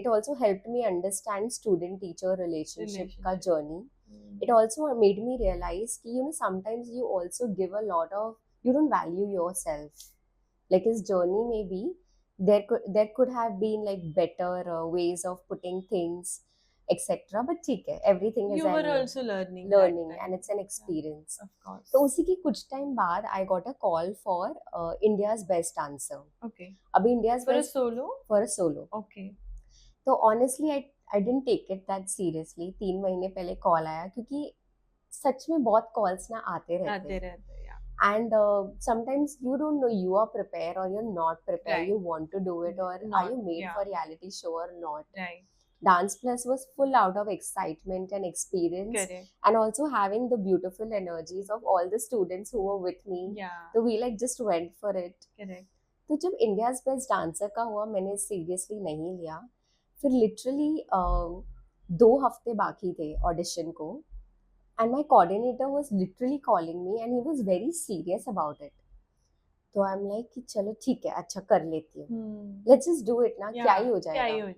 It also helped me understand student-teacher relationship का journey. It also made me realize कि sometimes you also give a lot of, you don't value yourself. Like his journey, maybe there could have been like better ways of putting things, etc. But ठीक है, everything is you were also learning and it's an experience. Of course. तो उसी के कुछ time बाद I got a call for India's Best Dancer. Okay. अभी India's for Best for a solo. Okay. तो honestly I didn't take it that seriously. 3 महीने पहले call आया, क्योंकि सच में बहुत कॉल्स ना आते रहते हैं। And sometimes you don't know you are prepared or you're not prepared. You want to do it, or are you made for reality show or not? Dance Plus was full out of excitement and experience. And also having the beautiful energies of all the students who were with me. So we like just went for it. तो जब India's Best Dancer का हुआ, मैंने seriously नहीं लिया। फिर literally 2 हफ्ते बाकी थे ऑडिशन को, and my coordinator was literally calling me and he was very serious about it. तो I'm like कि चलो ठीक है, अच्छा कर लेती हूँ, let's just do it ना, क्या ही हो जाएगा।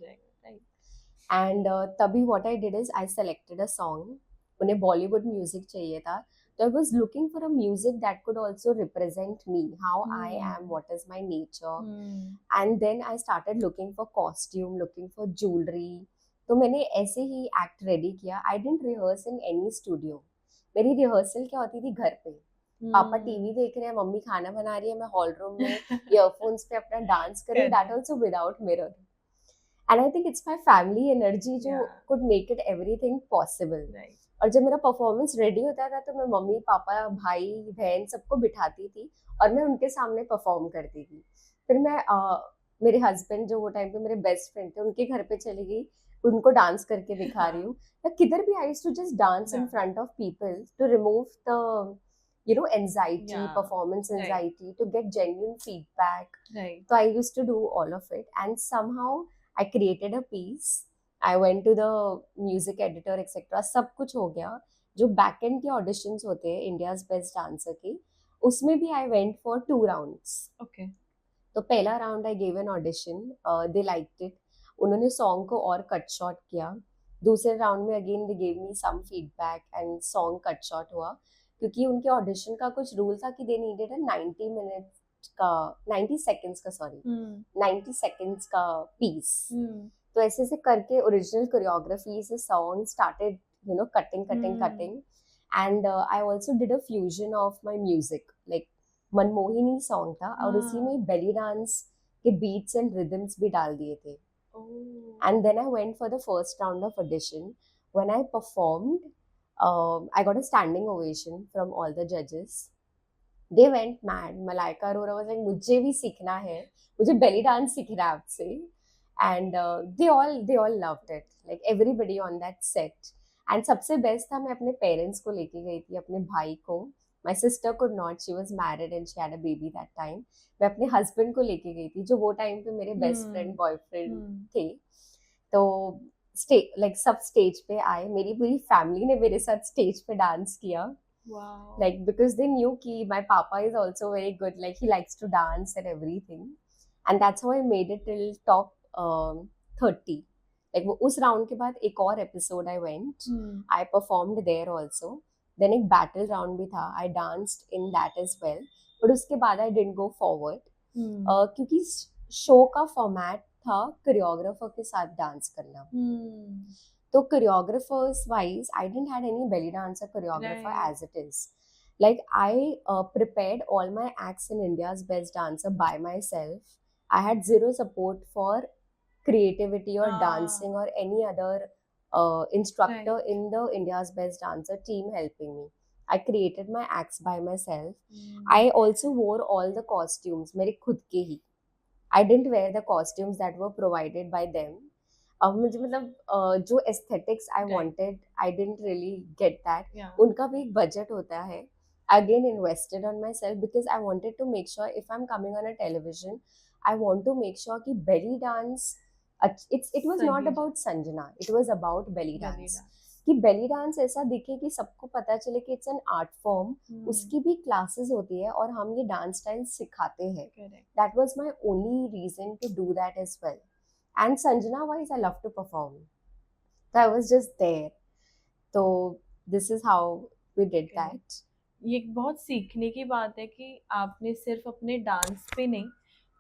एंड तभी what I did is I selected a song. उन्हें बॉलीवुड म्यूजिक चाहिए था, तो I was looking for a music that could also represent me, how I am, what is my nature. And then I started looking for costume, looking for jewellery. तो मैंने ऐसे ही act ready किया. I didn't rehearse in any studio. मेरी rehearsal क्या होती थी घर पे. पापा टीवी देख रहे हैं, मम्मी खाना बना रही है, मैं हॉल रूम में ईयरफोन्स पे अपना डांस कर रही हूँ, that also without mirror. And I think it's my family energy जो could make it everything possible. और जब मेरा परफॉर्मेंस रेडी होता था तो मैं मम्मी पापा भाई बहन सबको बिठाती थी और मैं उनके सामने परफॉर्म करती थी. फिर मैं मेरे हस्बैंड जो वो टाइम पे मेरे बेस्ट फ्रेंड थे उनके घर पे चली गई, उनको डांस करके दिखा रही हूँ. या किधर भी I too just dance in front of people to remove the anxiety, performance anxiety, to get genuine feedback. So I used to do all of it, and somehow I created a piece. I went to the music editor etc. सब कुछ हो गया. जो back and के auditions होते हैं India's best dancer के, उसमें भी आई वेंट फॉर 2 राउंड्स. तो पहला round I gave an audition, they liked it. उन्होंने सॉन्ग को और कट शॉर्ट किया. दूसरे राउंड में again they gave me some feedback and song cut short हुआ, क्योंकि उनके ऑडिशन का कुछ रूल था कि दे नीडेड अ 90 मिनट का 90 सेकंड्स का 90 सेकंड्स का पीस. तो ऐसे से करके ओरिजिनल कोरियोग्राफी से song started cutting. And I also did a fusion of my music, like Manmohini song था और उसी में बेली डांस के बीट्स एंड रिदम्स भी डाल दिए थे. And then I went for the first round of audition. When I performed, I got a standing ovation from all the judges. They went mad. Malaika Arora was like, मुझे भी सीखना है, मुझे belly dance सीखना है आपसे. And they all loved it. Like everybody on that set. And सबसे best था, मैं अपने parents को लेके गई थी, अपने भाई को. My sister could not. She was married and she had a baby that time. मैं अपने husband को लेके गई थी, जो वो टाइम पे मेरे best friend boyfriend थे. तो सब स्टेज पे आए. मेरी पूरी फैमिली ने मेरे साथ स्टेज पे डांस किया. लाइक बिकॉज दे न्यू कि my papa is also very good, like he likes to dance and everything. And that's how I made it till top 30. Like वो उस राउंड के बाद एक और episode I went, I performed there also. Then एक battle round भी था, I danced in that as well. But उसके बाद आई डिडंट गो फॉरवर्ड, क्योंकि शो का फॉर्मेट था कोरियोग्राफर के साथ डांस करना. तो choreographers wise I didn't had any belly dancer choreographer as it is. Like I prepared all my acts in India's Best Dancer by myself. I had zero support for creativity or dancing or any other instructor in the India's Best Dancer team helping me. I created my acts by myself. I also wore all the costumes मेरे खुद के ही. I didn't wear the costumes that were provided by them. मुझे मतलब जो aesthetics I wanted, I didn't really get that. उनका भी एक budget होता है. Again invested on myself because I wanted to make sure if I'm coming on a television, I want to make sure कि belly dance, it was not about Sanjana, it was about belly dance. कि belly dance ऐसा दिखे कि सबको पता चले कि it's an art form. उसकी भी classes होती है और हम ये dance style सिखाते हैं. That was my only reason to do that as well. And Sanjana wise, I love to perform. So I was just there. So this is how we did that. ये एक बहुत सीखने की बात है कि आपने सिर्फ अपने डांस पे नहीं,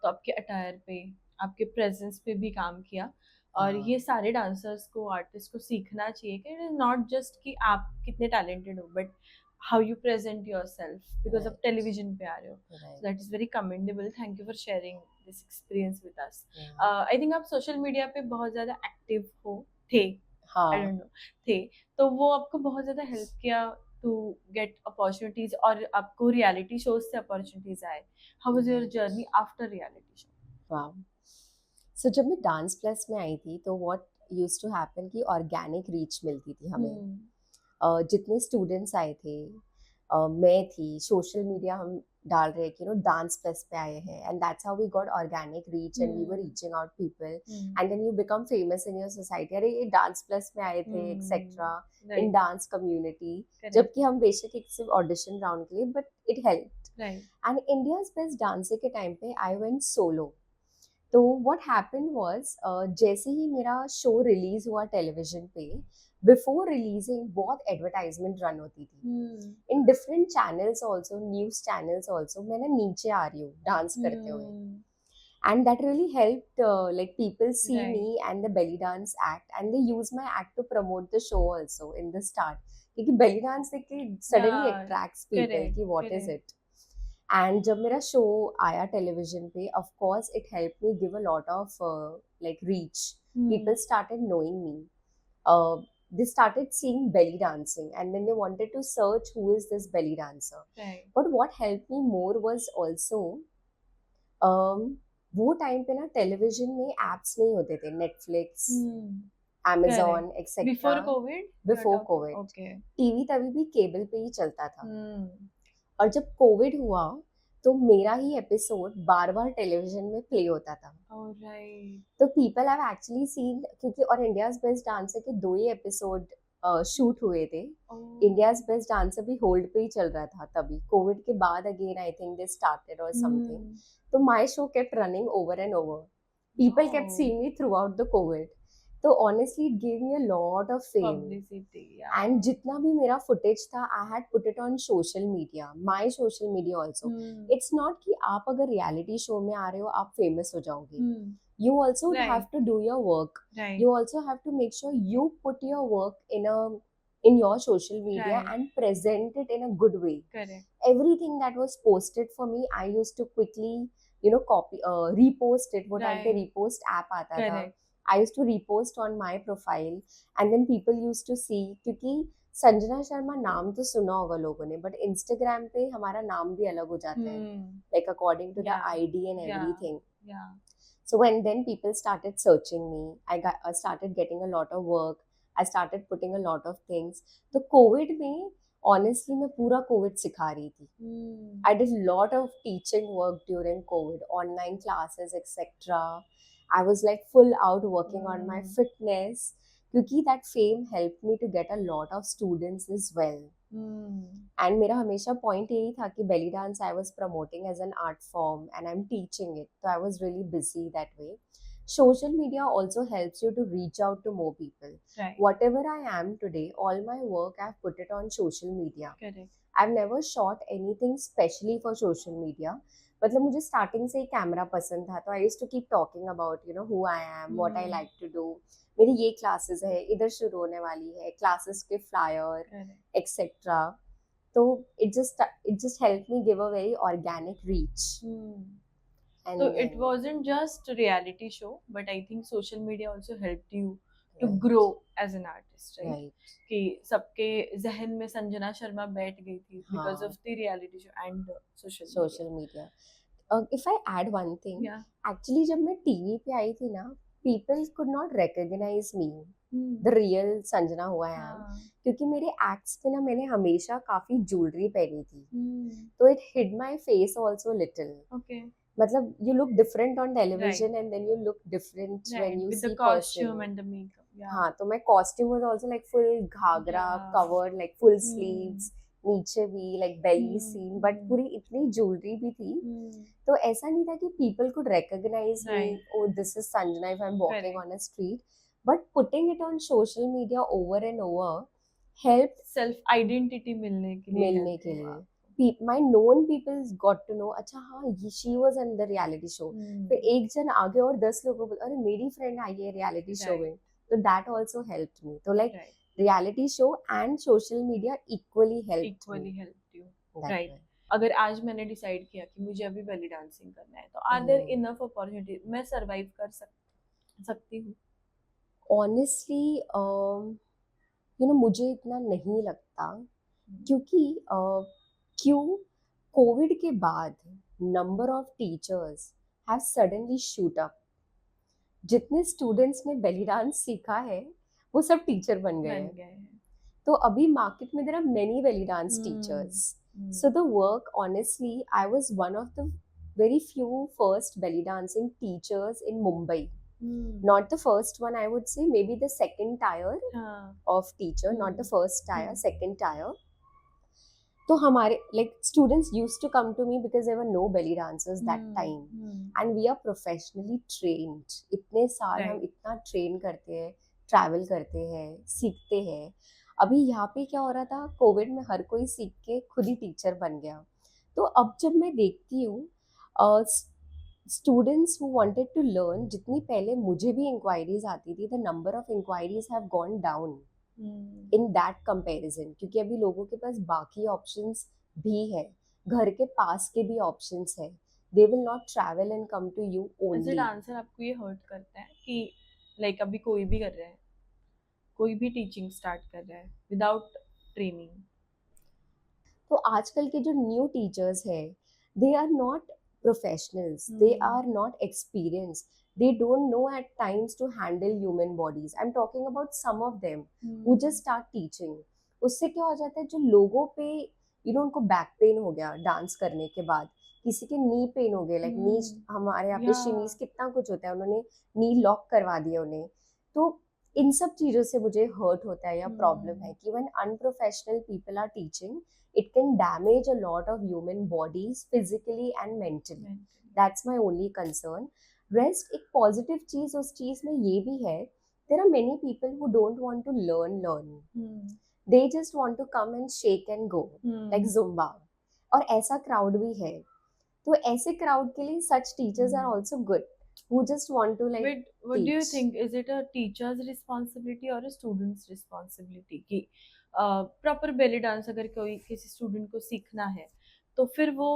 तो आपके अटायर पे, आपके प्रेजेंस पे भी काम किया. और ये सारे डांसर्स को, आर्टिस्ट को सीखना चाहिए कि इट इज नॉट जस्ट कि आप कितने टैलेंटेड हो, but how you present yourself, because आप टेलीविजन पे आ रहे हो. So that is very commendable. Thank you for sharing this experience with us. I think आप सोशल मीडिया पे बहुत ज्यादा एक्टिव थे. आई डोंट नो, थे तो वो आपको बहुत ज्यादा हेल्प किया to get opportunities, और आपको reality shows से opportunities आए. How was your journey after reality show? Wow. So जब मैं डांस प्लस में आई थी तो what used to happen कि organic reach मिलती थी हमें. जितने स्टूडेंट्स आए थे, मैं थी, सोशल मीडिया हम डाल रहे कि डांस प्लस पे आए हैं, and that's how we got organic reach and we were reaching out people. And then you become famous in your society, अरे ये डांस प्लस में आए थे एक्सेट्रा, इन डांस कम्युनिटी. जबकि हम बेशक एक सिर्फ ऑडिशन राउंड के लिए, but it helped. And India's best dancer के टाइम पे आई वेंट सोलो. तो व्हाट हैपेंड वाज जैसे ही मेरा शो रिलीज हुआ टेलीविजन पे, बिफोर रिलीजिंग बहुत एडवर्टाइजमेंट रन होती थी in different channels also, news channels also. मैं ना नीचे आ रही हूँ डांस करते हुए, and that really helped like people see Right. me and the belly dance act, and they use my act to promote the show also in the start, क्योंकि belly dance देख के suddenly Yeah, attracts people correct, कि what is correct. it. And जब मेरा show आया television पे, of course it helped me give a lot of like reach. People started knowing me. uh, they started seeing belly dancing, and then they wanted to search who is this belly dancer. Right. But what helped me more was also um, वो time पे ना television में apps नहीं होते थे, Netflix, Correct. amazon etcetera, Before COVID? You're before talking? Covid. Okay. TV तभी भी cable पे ही चलता था, Hmm. और जब कोविड हुआ तो मेरा ही एपिसोड बार बार टेलीविजन में प्ले होता था। All right. तो पीपल हैव एक्चुअली सीन, क्योंकि और इंडियाज बेस्ट डांसर के 2 ही एपिसोड शूट हुए थे। Oh. इंडियाज बेस्ट डांसर भी होल्ड पे ही चल रहा था तभी, कोविड के बाद again I think they started और समथिंग। तो my show kept running over and over, people kept Wow. seeing me throughout the covid. So honestly it gave me a lot of fame, Publicity, yeah. and जितना भी मेरा footage था I had put it on social media, my social media also. It's not कि आप अगर reality show में आ रहे हो आप famous हो जाओगे. You also Right. have to do your work. Right. You also have to make sure you put your work in your social media Right. and present it in a good way. Correct. Everything that was posted for me I used to quickly copy, repost it. वो time पे Right. repost app आता था, Correct. I used to repost on my profile, and then people used to see, क्योंकि संजना शर्मा नाम तो सुना होगा लोगों ने, बट इंस्टाग्राम पे हमारा नाम भी अलग हो जाता है, like according to the Yeah. ID and Yeah. everything. Yeah. So when then people started searching me, I started getting a lot of work. I started putting a lot of things. तो Covid में honestly मैं पूरा Covid सिखा रही थी. I did a lot of teaching work during COVID, online classes, etc. I was like full out working on my fitness, क्योंकि that fame helped me to get a lot of students as well. And मेरा हमेशा point यही था कि belly dance I was promoting as an art form and I'm teaching it. So I was really busy that way. Social media also helps you to reach out to more people. Right. Whatever I am today, all my work I've put it on social media. Correct. I've never shot anything specially for social media. मतलब मुझे starting से ही camera पसंद था, तो I used to keep talking about who I am, what I like to do, मेरी ये classes है, इधर शुरू होने वाली है, क्लासेस के फ्लायर एक्सेट्रा. तो it just help me give a very organic reach. So it wasn't just a reality show, but I think social media also helped you to Right. grow as an artist, right? Right. कि सबके जहन में संजना शर्मा बैठ गई थी because हाँ. of the reality show and the social social media. If I add one thing, Yeah. actually जब मैं टीवी पे आई थी ना, people could not recognize me, Hmm. the real Sanjana who I am, हाँ. क्योंकि मेरे एक्ट्स पे ना मैंने हमेशा काफी ज्वेलरी पहनी थी, Hmm. तो it hid my face also little. Okay. मतलब you look different on television and then you look different Right. when you With see the costume person. and the makeup. Yeah. हाँ, तो my costume was also like full Ghaghara, Yeah. covered like full sleeves, नीचे भी like belly scene, but पूरी इतनी jewellery भी थी, तो ऐसा नहीं था कि people could recognize me, Right. oh this is Sanjana if I'm walking Correct. on a street, but putting it on social media over and over helped Self identity मिलने के लिए. मिलने के लिए. My known people got to know, अच्छा हाँ she was in the reality show. फिर एक जन आगे और 10 लोगों को बोला, अरे मेरी फ्रेंड आई है रियलिटी शो Right. में, तो that also helped me. तो like Right. reality show and social media equally helped Equally me. helped you. That Right. way. अगर आज मैंने डिसाइड किया कि मुझे अभी बेली डांसिंग करना है, तो आर देयर इनफ अपॉर्चुनिटी, मैं सरवाइव कर सकती हूँ? Honestly, मुझे इतना नहीं लगता, क्योंकि क्यों कोविड के बाद number of teachers have suddenly shoot up. जितने स्टूडेंट्स ने बेली डांस सीखा है वो सब टीचर बन गए हैं. तो अभी मार्केट में there are many belly dance teachers. So the work, honestly, I was one of the very few first belly dancing teachers in Mumbai. Not the first one, I would say, maybe the second tier of teacher, not the first tier, second tier. तो हमारे like students used to come to me because there were no belly dancers that time, and we are professionally trained. इतने साल हम Right. इतना train करते हैं, travel करते हैं, सीखते हैं. अभी यहाँ पे क्या हो रहा था, कोविड में हर कोई सीख के खुद ही टीचर बन गया. तो अब जब मैं देखती हूँ students who wanted to learn, जितनी पहले मुझे भी इंक्वायरीज आती थी, the number of inquiries have gone down in that comparison, क्योंकि अभी लोगों के पास बाकी ऑप्शंस भी है, घर के पास के भी ऑप्शंस है. They will not travel and come to you वैसे ओनली. डांसर आपको ये हर्ट करता है कि लाइक अभी कोई भी कर रहा है, कोई भी टीचिंग स्टार्ट कर रहा है विदाउट ट्रेनिंग? तो आजकल के जो न्यू टीचर्स है, they are not professionals, they are not experience, they don't know at times to handle human bodies. I'm talking about some of them who just start teaching. उससे क्या हो जाता है, जो लोगों पे उनको बैक पेन हो गया डांस करने के बाद, किसी के नी पेन हो गए, लाइक नी, हमारे यहाँ पे शिनीज कितना कुछ होता है, उन्होंने नी लॉक करवा दिया उन्हें. तो इन सब चीज़ों से मुझे हर्ट होता है या प्रॉब्लम है कि when unprofessional people are teaching, it can damage a lot of human bodies physically and mentally. That's my only concern. Rest एक पॉजिटिव चीज उस चीज में ये भी है, there are many people who don't want to learn, they just want to come and shake and go like Zumba, और ऐसा क्राउड भी है. तो ऐसे क्राउड के लिए such teachers are also good who just want to like But what do you teach. think, is it a teacher's responsibility or a student's responsibility कि proper belly dance अगर कोई किसी स्टूडेंट को सीखना है तो फिर वो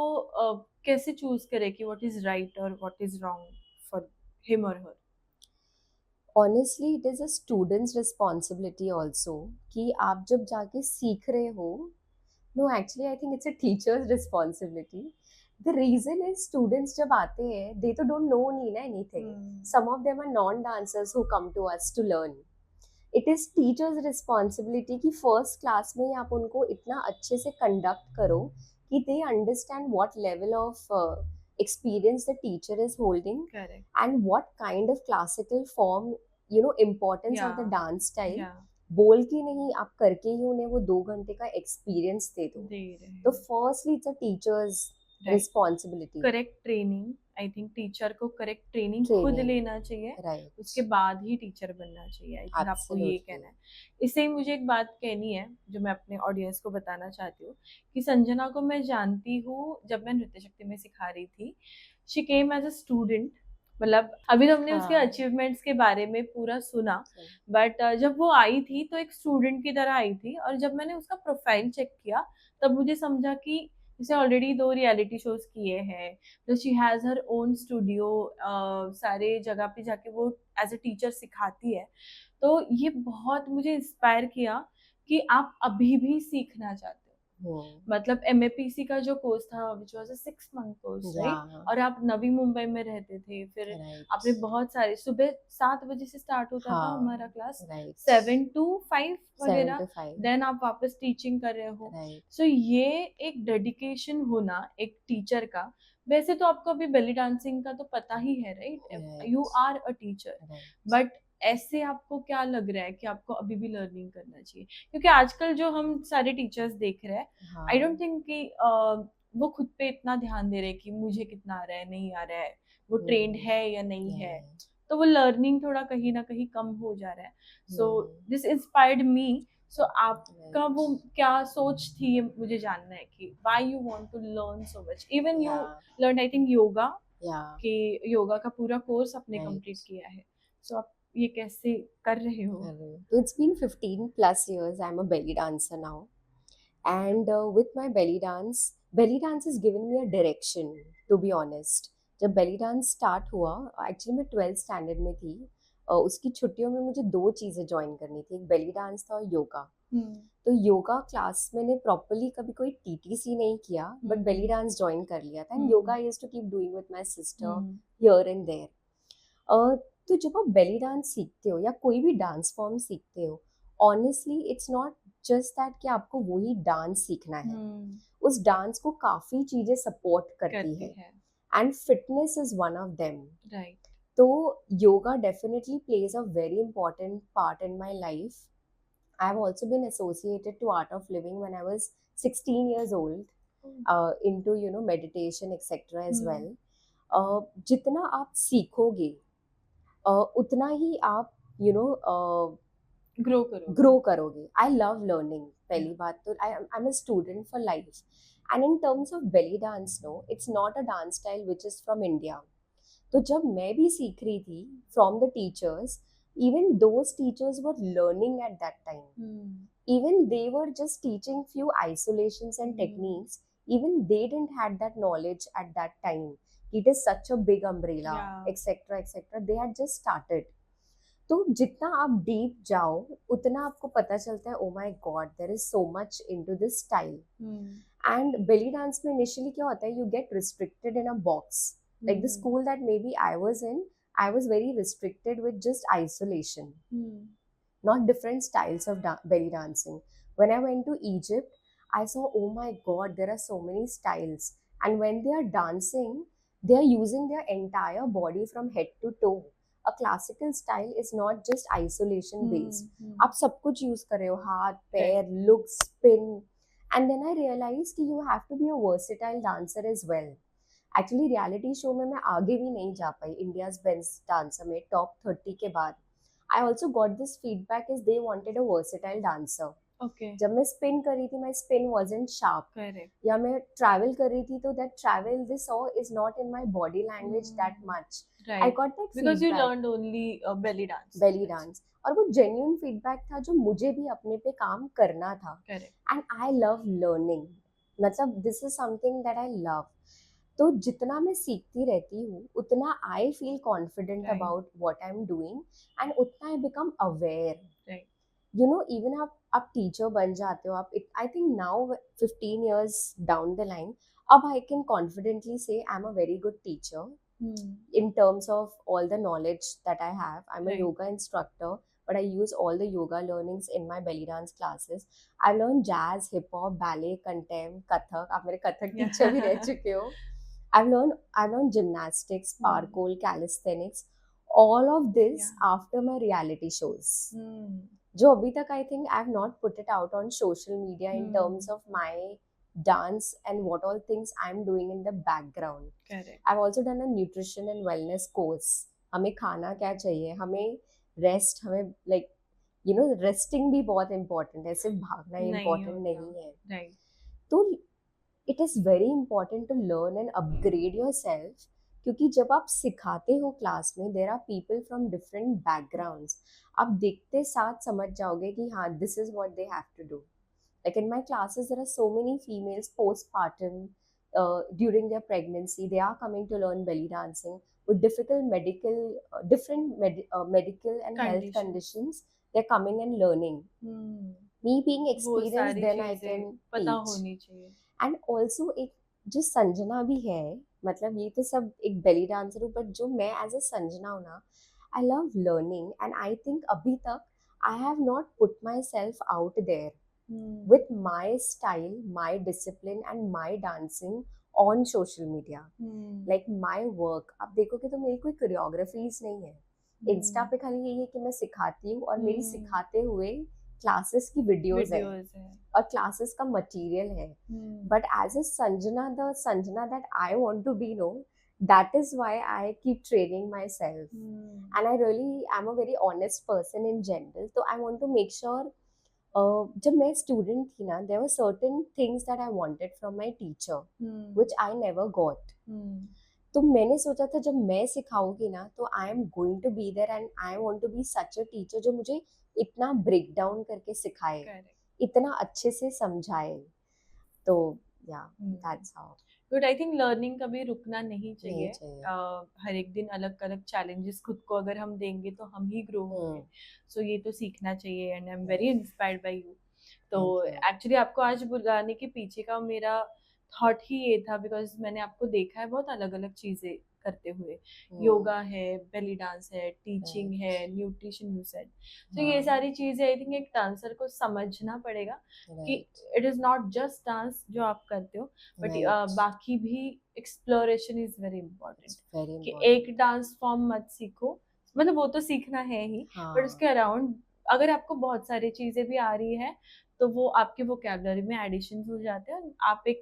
कैसे चूज करे कि व्हाट इज राइट और what is wrong for him और हर? Honestly, it is a student's responsibility also कि आप जब जाके सीख रहे हो. No, actually I think it's a teacher's responsibility. The reason is students जब आते हैं, they तो don't know नहीं ना anything. Some of them are non-dancers who come to us to learn. It is teacher's responsibility कि first class में ही आप उनको इतना अच्छे से conduct करो कि they understand what level of experience the teacher is holding. Correct. And what kind of classical form, importance of the Yeah. dance style. Yeah. बोल के नहीं, आप करके ही उन्हें वो 2 घंटे का एक्सपीरियंस दे दो. दे रहे हैं. तो firstly it's a teachers Right. Responsibility. Correct training, I think teacher को करेक्ट ट्रेनिंग खुद Training. लेना चाहिए, राइट. उसके बाद ही टीचर बनना चाहिए. आई थिंक आपको ये Absolutely. कहना है. इससे ही मुझे एक बात कहनी है जो मैं अपने ऑडियंस को बताना चाहती हूँ कि संजना को मैं जानती हूँ जब मैं नृत्य शक्ति में सिखा रही थी. She came as a student, मतलब अभी तो हमने उसके हाँ. अचीवमेंट्स के बारे में पूरा सुना, बट जब वो आई थी तो एक स्टूडेंट की तरह आई थी. और जब मैंने उसका प्रोफाइल चेक किया तब मुझे समझा कि उसे ऑलरेडी 2 रियलिटी शोज किए हैं, तो she has her own studio, सारे जगह पे जाके वो एज अ टीचर सिखाती है. तो ये बहुत मुझे इंस्पायर किया कि आप अभी भी सीखना चाहते हो. मतलब MAPC का जो कोर्स था which was a 6 month course, right? और आप नवी मुंबई में रहते थे, फिर आपने बहुत सारे, सुबह 7 बजे से स्टार्ट होता था हमारा क्लास, 7 to 5 वगैरह, देन आप वापस टीचिंग कर रहे हो. सो ये एक डेडिकेशन होना एक टीचर का. वैसे तो आपको अभी बेली डांसिंग का तो पता ही है, right? You are a teacher, but ऐसे आपको क्या लग रहा है कि आपको अभी भी लर्निंग करना चाहिए? क्योंकि आजकल जो हम सारे टीचर्स देख रहे हैं, आई डोंट थिंक कि वो खुद पे इतना ध्यान दे रहे कि मुझे कितना आ रहा है, नहीं आ रहा है, वो ट्रेंड है या नहीं है. तो वो लर्निंग थोड़ा कहीं ना कहीं कम हो जा रहा है. So this inspired me. सो आपका वो क्या सोच थी, ये मुझे जानना है कि why you want to learn so much. Even you learn, I think, yoga, कि योगा का पूरा कोर्स आपने कंप्लीट किया है. सो आप ये कैसे कर रहे हो? So it's been 15 plus years. I'm a belly dancer now, and with my belly dance has given me a direction. To be honest, जब belly dance start हुआ, actually मैं 12th standard में थी. उसकी छुट्टियों में मुझे 2 चीज़ें ज्वाइन करनी थी, एक belly dance था और योगा. तो योगा क्लास मैंने प्रॉपरली कभी कोई TTC नहीं किया, बट belly dance ज्वाइन कर लिया था. And yoga I used to keep doing with my sister here and there. तो जब आप बेली डांस सीखते हो या कोई भी डांस फॉर्म सीखते हो, honestly it's not just that कि आपको वही डांस सीखना है. उस डांस को काफी चीजें सपोर्ट करती है, and fitness is one of them, right? तो yoga definitely plays a very important part in my life. I've also been associated to Art of Living when I was 16 years old, into meditation etc as well. जितना आप सीखोगे उतना ही आप grow करो. Grow करोगे. I love learning. पहली बात तो I am a student for life. And in terms of belly dance, no, it's not a dance style which is from India. तो जब मैं भी सीख रही थी from the teachers, even those teachers were learning at that time. Even they were just teaching few isolations and techniques. Even they didn't had that knowledge at that time. It is such a big umbrella, etc etc. They had just started. तो जितना आप deep जाओ उतना आपको पता चलता है, oh my God, there is so much into this style. And belly dance में इनिशियली क्या होता है, you get restricted in a box. Like the school that may be I was in, I was very restricted with just isolation, not different styles of belly dancing. When I went to Egypt, I saw, oh my God, there are so many styles. And when they are dancing, they are using their entire body from head to toe. A classical style is not just isolation based. आप सब कुछ use कर रहे हो, हाथ, पैर, look, spin. And then I realized कि you have to be a versatile dancer as well. Actually reality show में मैं आगे भी नहीं जा पाई इंडियाज बेस्ट डांसर में टॉप 30 के बाद. I also got this feedback is they wanted a versatile dancer. जब मैं स्पिन कर रही थी, माय स्पिन वाजंट शार्प. या मैं ट्रैवल कर रही थी तो that travel this saw is not in my body language that much. I got that because you learned only belly dance. और वो जेन्युइन फीडबैक था जो मुझे भी अपने पे काम करना था. And I love learning. मतलब this is something that I love. तो जितना मैं सीखती रहती हूँ उतना I feel confident about what I am doing, and उतना आई बिकम अवेयर. इवन आप टीचर बन जाते हो, आप I think now 15 years down the line, अब I can confidently say I am a very good teacher in terms of all the knowledge that I have. I'm a yoga instructor, but I use all the yoga learnings in my belly dance classes. I learned jazz, hip hop, ballet, contempt, kathak. आप मेरे Kathak teacher भी रह चुके हो. I've learned gymnastics, parkour, calisthenics, all of this after my reality shows. जो अभी तक I think I've not put it out on social media in terms of my dance and what all things I'm doing in the background. Correct. I've also done a nutrition and wellness course. हमें खाना क्या चाहिए, हमें rest, हमें like resting भी बहुत important है, सिर्फ भागना important नहीं है. Right. तो it is very important to learn and upgrade yourself, क्योंकि जब आप सिखाते हो क्लास में, there are people from different backgrounds. आप देखते साथ समझ जाओगे कि हाँ, this is what they have to do. Like in my classes, there are so many females postpartum, during their pregnancy, they are coming to learn belly dancing with different medical and health conditions. They're coming and learning. Me being experienced, then I can पता teach. होनी चाहिए. And also एक जो संजना भी है, मतलब ये तो सब एक बेली डांसर हूँ, बट जो मैं एज अ संजना हूँ ना, I love learning. And I think अभी तक I have not put myself out there with my style, my discipline and my dancing on social media. Like my work आप देखोगे तो मेरी कोई कोरियोग्राफीज नहीं है. इंस्टा पे खाली यही है कि मैं सिखाती हूँ, और मेरी सिखाते हुए क्लासेस की वीडियोस है और क्लासेस का मटेरियल है. But as a Sanjana, the Sanjana that I want to be, no, that is why I keep training myself. And I really I am a very honest person in general. तो I want to make sure, जब मैं student थी ना, there were certain things that I wanted from my teacher which I never got. तो मैंने सोचा था जब मैं सिखाऊंगी ना, तो I am going to be there and I want to be such a teacher जो मुझे इतना ब्रेक डाउन करके सिखाए, इतना अच्छे से समझाए. तो या that's how. But I think learning कभी रुकना नहीं चाहिए. हर एक दिन अलग अलग चैलेंजेस खुद को अगर हम देंगे तो हम ही ग्रो होंगे. सो ये तो सीखना चाहिए. And I am very inspired by you. तो एक्चुअली आपको आज बुलाने के पीछे का मेरा थॉट ही ये था, बिकॉज मैंने आपको देखा है बहुत अलग अलग चीजें करते हुए. योगा है, बेली डांस है, टीचिंग है, न्यूट्रिशन यू सेड. तो ये सारी चीजें आई थिंक एक डांसर को समझना पड़ेगा कि it is not just dance जो आप करते हो, बट बाकी भी एक्सप्लोरेशन इज वेरी इंपॉर्टेंट. कि एक डांस फॉर्म मत सीखो, मतलब वो तो सीखना है ही, बट उसके अराउंड अगर आपको बहुत सारी चीजें भी आ रही है तो वो आपके वोकैबुलरी में एडिशन हो जाते हैं, आप एक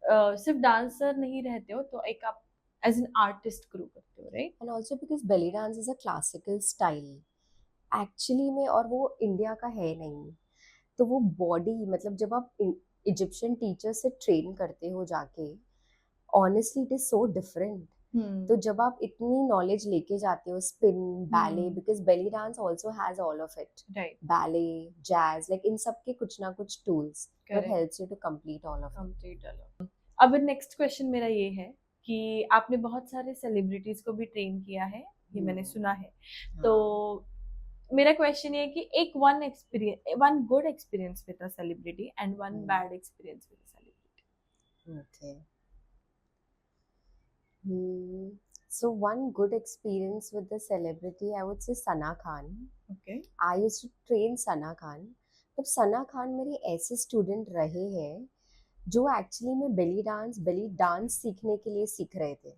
सिर्फ डांसर नहीं रहते हो, तो एक आप एज एन आर्टिस्ट ग्रो करते हो, right? And also because belly dance is a classical style actually में, और वो इंडिया का है नहीं। तो वो बॉडी मतलब जब आप इजिप्शियन टीचर से ट्रेन करते हो जाके, honestly it is so different. तो जब आप इतनी नॉलेज लेके जाते हो spin ballet, because belly dance also has all of it, right, ballet jazz, like in सब के कुछ ना कुछ tools that correct, helps you to complete all of it. Complete अलग। अब नेक्स्ट क्वेश्चन मेरा ये है कि आपने बहुत सारे सेलिब्रिटीज को भी ट्रेन किया है, ये मैंने सुना है। तो मेरा क्वेश्चन ये है कि एक one experience, one good experience with a celebrity and one bad experience with a celebrity. Okay, so one good experience with the celebrity, I would say Sana Khan. Okay, I used to train Sana Khan. तब सना खान मेरे ऐसे student रहे हैं जो actually में belly dance सीखने के लिए सीख रहे थे,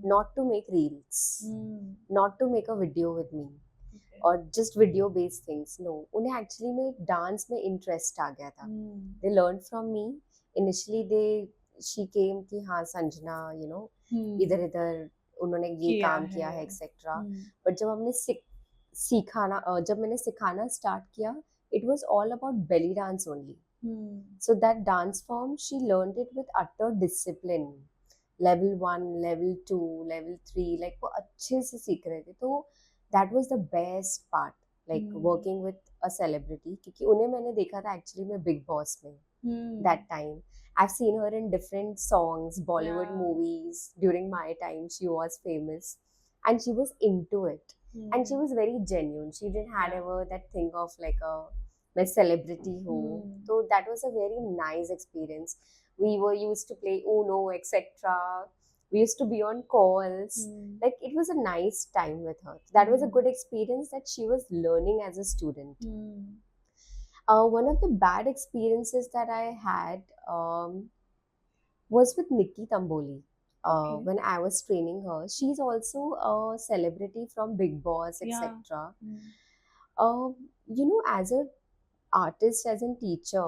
not to make reels, not to make a video with me और just video based things. No, उन्हें एक्चुअली में डांस में इंटरेस्ट आ गया था। They learn from me initially, they she came कि हाँ संजना, यू नो इधर इधर उन्होंने ये काम किया है एक्सेट्रा। बट जब हमने जब मैंने सिखाना स्टार्ट किया, it was all about belly dance only. So that dance form, she learned it with utter discipline. Level 1, level 2, level 3, like वो अच्छे से सीख रहे थे। तो that was the best part, like working with a celebrity, क्योंकि उन्हें मैंने देखा था actually में Big Boss में that time. I've seen her in different songs, Bollywood movies. During my time, she was famous, and she was into it. And she was very genuine. She didn't have ever that thing of like a मैं celebrity हूँ. So that was a very nice experience. We were used to play Uno, etc. We used to be on calls. Like it was a nice time with her. That was a good experience that she was learning as a student. One of the bad experiences that I had was with Nikki Tamboli. Okay. When I was training her, she's also a celebrity from Big Boss, etc. You know, as a artist, as a teacher,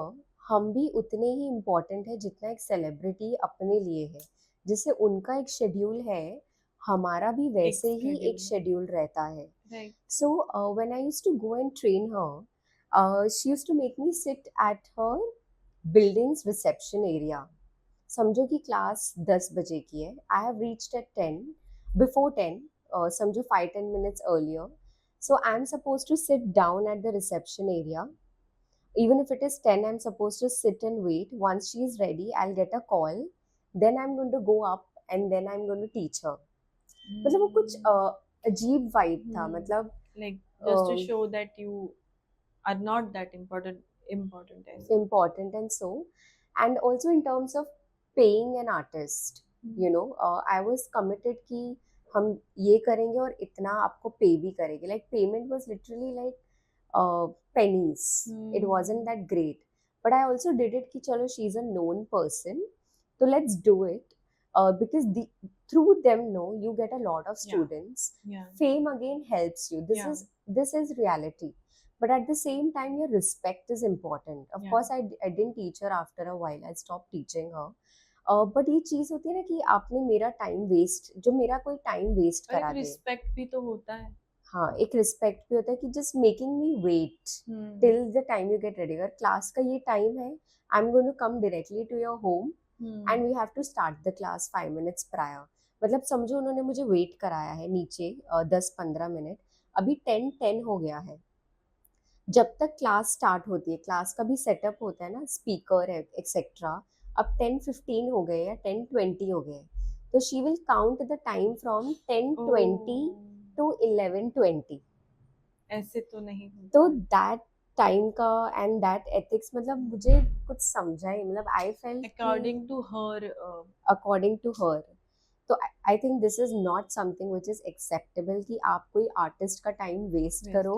हम भी उतने ही important है जितना एक celebrity अपने लिए है। जैसे उनका एक शेड्यूल है, हमारा भी वैसे ही एक शेड्यूल रहता है। So when I used to go and train her, she used to make me sit at her building's reception area. समझो कि क्लास 10 बजे की है, I have reached at 10, before 10, समझो 5-10 minutes earlier. So I'm supposed to sit down at the reception area. Even if it is 10, I'm supposed to sit and wait. Once she is ready, I'll get a call. Then I'm going to go up and then I'm going to teach her. मतलब वो कुछ अजीब vibe था, मतलब like just to show that you are not that important and so, and also in terms of paying an artist, you know, I was committed कि हम ये करेंगे और इतना आपको पे भी करेंगे. Like payment was literally like pennies. It wasn't that great, but I also did it कि चलो she's a known person, so let's do it. Because through them, no, you get a lot of students. Fame again helps you. This is reality. But at the same time, your respect is important. Of course, I didn't teach her after a while. I stopped teaching her. But ये चीज होती है ना कि आपने मेरा time waste, जो मेरा कोई टाइम वेस्ट करा दे, रिस्पेक्ट भी तो होता है। हाँ, एक रिस्पेक्ट भी होता है कि just making me wait till the time you get ready. अगर क्लास का ये टाइम है, I am going to come directly to your home and we have to start the class 5 minutes prior. मतलब समझो उन्होंने मुझे वेट कराया है नीचे 10-15 मिनट, अभी 10:10 हो गया है। जब तक क्लास स्टार्ट होती है, क्लास का भी सेटअप होता है ना, स्पीकर है एक्सेट्रा, अब 10:15 हो गए या 10:20 हो गए, तो she will count the time from 10:20 to 11:20। ऐसे तो नहीं तो दैट टाइम का एंड दैट एथिक्स, मतलब मुझे कुछ समझा ही, मतलब I felt according to her. तो I think this is not something which is acceptable कि आप कोई आर्टिस्ट का टाइम वेस्ट करो।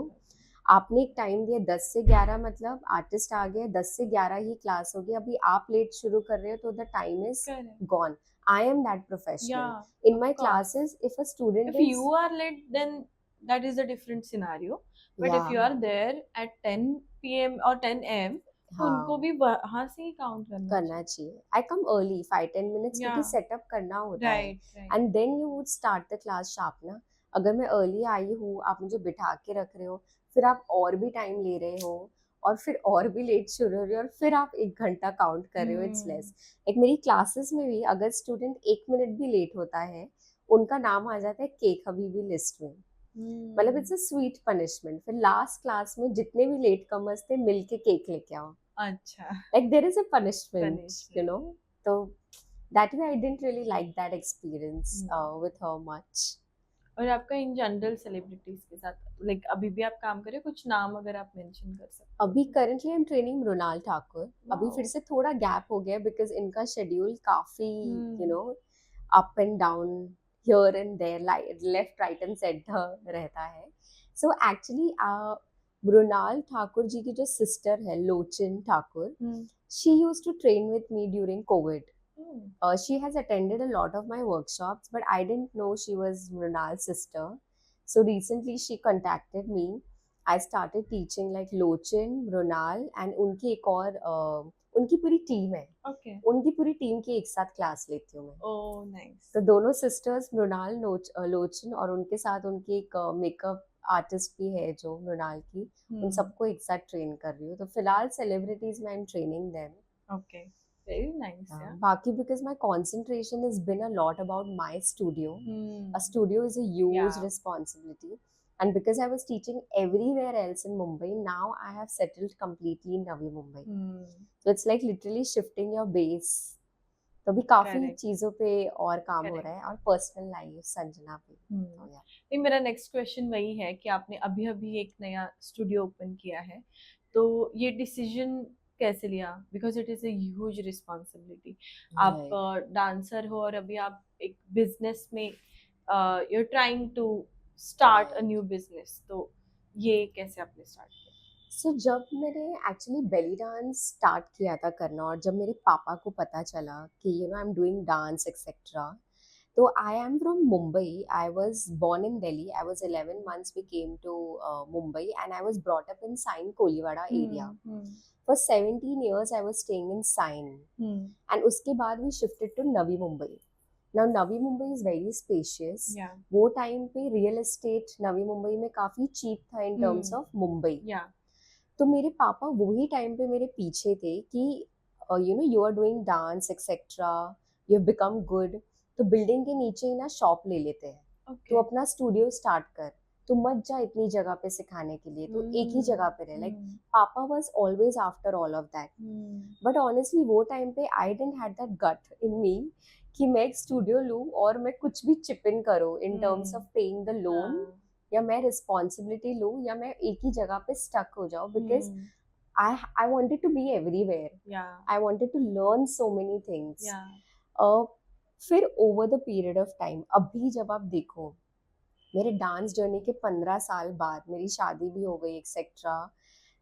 आपने एक टाइम दिया 10 से 11, मतलब आर्टिस्ट आ गया 10 से 11 ही क्लास होगी, अभी आप लेट शुरू कर रहे हो तो the time is gone. I am that professional. In my classes, if a student if you are late, then that is a different scenario. But if you या आर देयर एट 10 PM और 10 AM, तो उनको हाँ भी वहां से ही count करना करना चाहिए. चाहिए. आई कम अर्ली 5-10 मिनट्स क्योंकि या सेटअप करना होता है. Right right. And then you would start the class sharp ना. अगर मैं अर्ली आई हूँ, आप मुझे बिठा के रख रहे हो, फिर आप और भी टाइम ले रहे हो, और फिर और भी लेट शुरू हो रही हो, और फिर आप 1 घंटा काउंट कर रहे हो, इट्स लेस. एक मेरी क्लासेस में भी अगर स्टूडेंट 1 मिनट भी लेट होता है, उनका नाम आ जाता है केक हबीबी लिस्ट में. मतलब इट्स अ स्वीट पनिशमेंट. फिर लास्ट क्लास में जितने भी लेट कमर्स थे मिलके केक लेके आओ. अच्छा. Like there is a punishment, you Punishment. know. So that way I didn't really like that experience with her much. और आपका इन जनरल सेलिब्रिटीज के साथ लाइक अभी भी आप काम कर रहे हो, कुछ नाम अगर आप मेंशन कर सकते हो अभी तो. currently I'm training Mrinal Thakur. अभी फिर Wow. से थोड़ा गैप हो गया because इनका शेड्यूल काफी you hmm. know up and down, here and there, like left right and center रहता है. So actually मृणाल ठाकुर जी की जो सिस्टर है लोचन Thakur, she used to train with me during COVID. She has attended a lot of my workshops, but I didn't know she was Mrunal's sister. So recently she contacted me. I started teaching like Lochin, Mrunal, and उनकी एक और उनकी पूरी team है. Okay. उनकी पूरी team की एक साथ क्लास लेती हूँ मैं. Oh nice. तो दोनों सिस्टर्स मृणाल लोचन और उनके साथ उनकी एक मेकअप आर्टिस्ट भी है जो मृणाल की, उन सबको एक साथ ट्रेन कर रही हूँ. तो फिलहाल सेलिब्रिटीज में I am training them. Okay. Very nice. या. Baki, because my concentration has been a lot about my studio. A studio is a huge Yeah. responsibility. And because I was teaching everywhere else in Mumbai, now I have settled completely in Navi Mumbai. So it's like literally shifting your base. तो भी काफी Correct. चीजों पे और काम हो Correct. रहा है, और पर्सनल लाइफ संजना पे. तो yeah. नहीं, मेरा नेक्स्ट क्वेश्चन वही है कि आपने अभी अभी एक नया स्टूडियो ओपन किया है, तो ये डिसीजन कैसे लिया, because it is a huge responsibility. आप डांसर हो और अभी आप एक बिजनेस में you are trying to start a new business, तो ये कैसे आपने स्टार्ट किया? सो जब मैंने एक्चुअली बेली डांस स्टार्ट किया था करना, और जब मेरे पापा को पता चला कि you know I am doing dance etcetera, तो I am from Mumbai. I was born in Delhi. I was 11 months we came to Mumbai, and I was brought up in Sain Koliwada area. For 17 years I was staying in Sain, and उसके बाद we shifted to Navi Mumbai. Now Navi Mumbai is very spacious. Yeah. वो time पे real estate Navi Mumbai में काफी cheap था इन terms of Mumbai. Yeah. तो मेरे पापा वही टाइम पे मेरे पीछे थे कि you know you are doing dance etcetera, you have become good, तो बिल्डिंग के नीचे ही ना शॉप ले लेते हैं. Okay. तो अपना स्टूडियो स्टार्ट कर, तो मत जा इतनी जगह पे सिखाने के लिए, तो एक ही जगह पे रहे. लाइक पापा was always after all of that. But honestly वो टाइम पे आई डिडंट हैड दैट गट इन मी कि मैं एक स्टूडियो लूँ और मैं कुछ भी चिप इन करूँ इन terms of paying the loan, या मैं रिस्पॉन्सिबिलिटी लूँ, या मैं एक ही जगह पे स्टक हो जाऊँ. Because I wanted to be everywhere. I wanted to learn so many things. फिर over the period of time, अभी जब आप देखो मेरे डांस जर्नी के 15 साल बाद मेरी शादी भी हो गई एक्सेट्रा,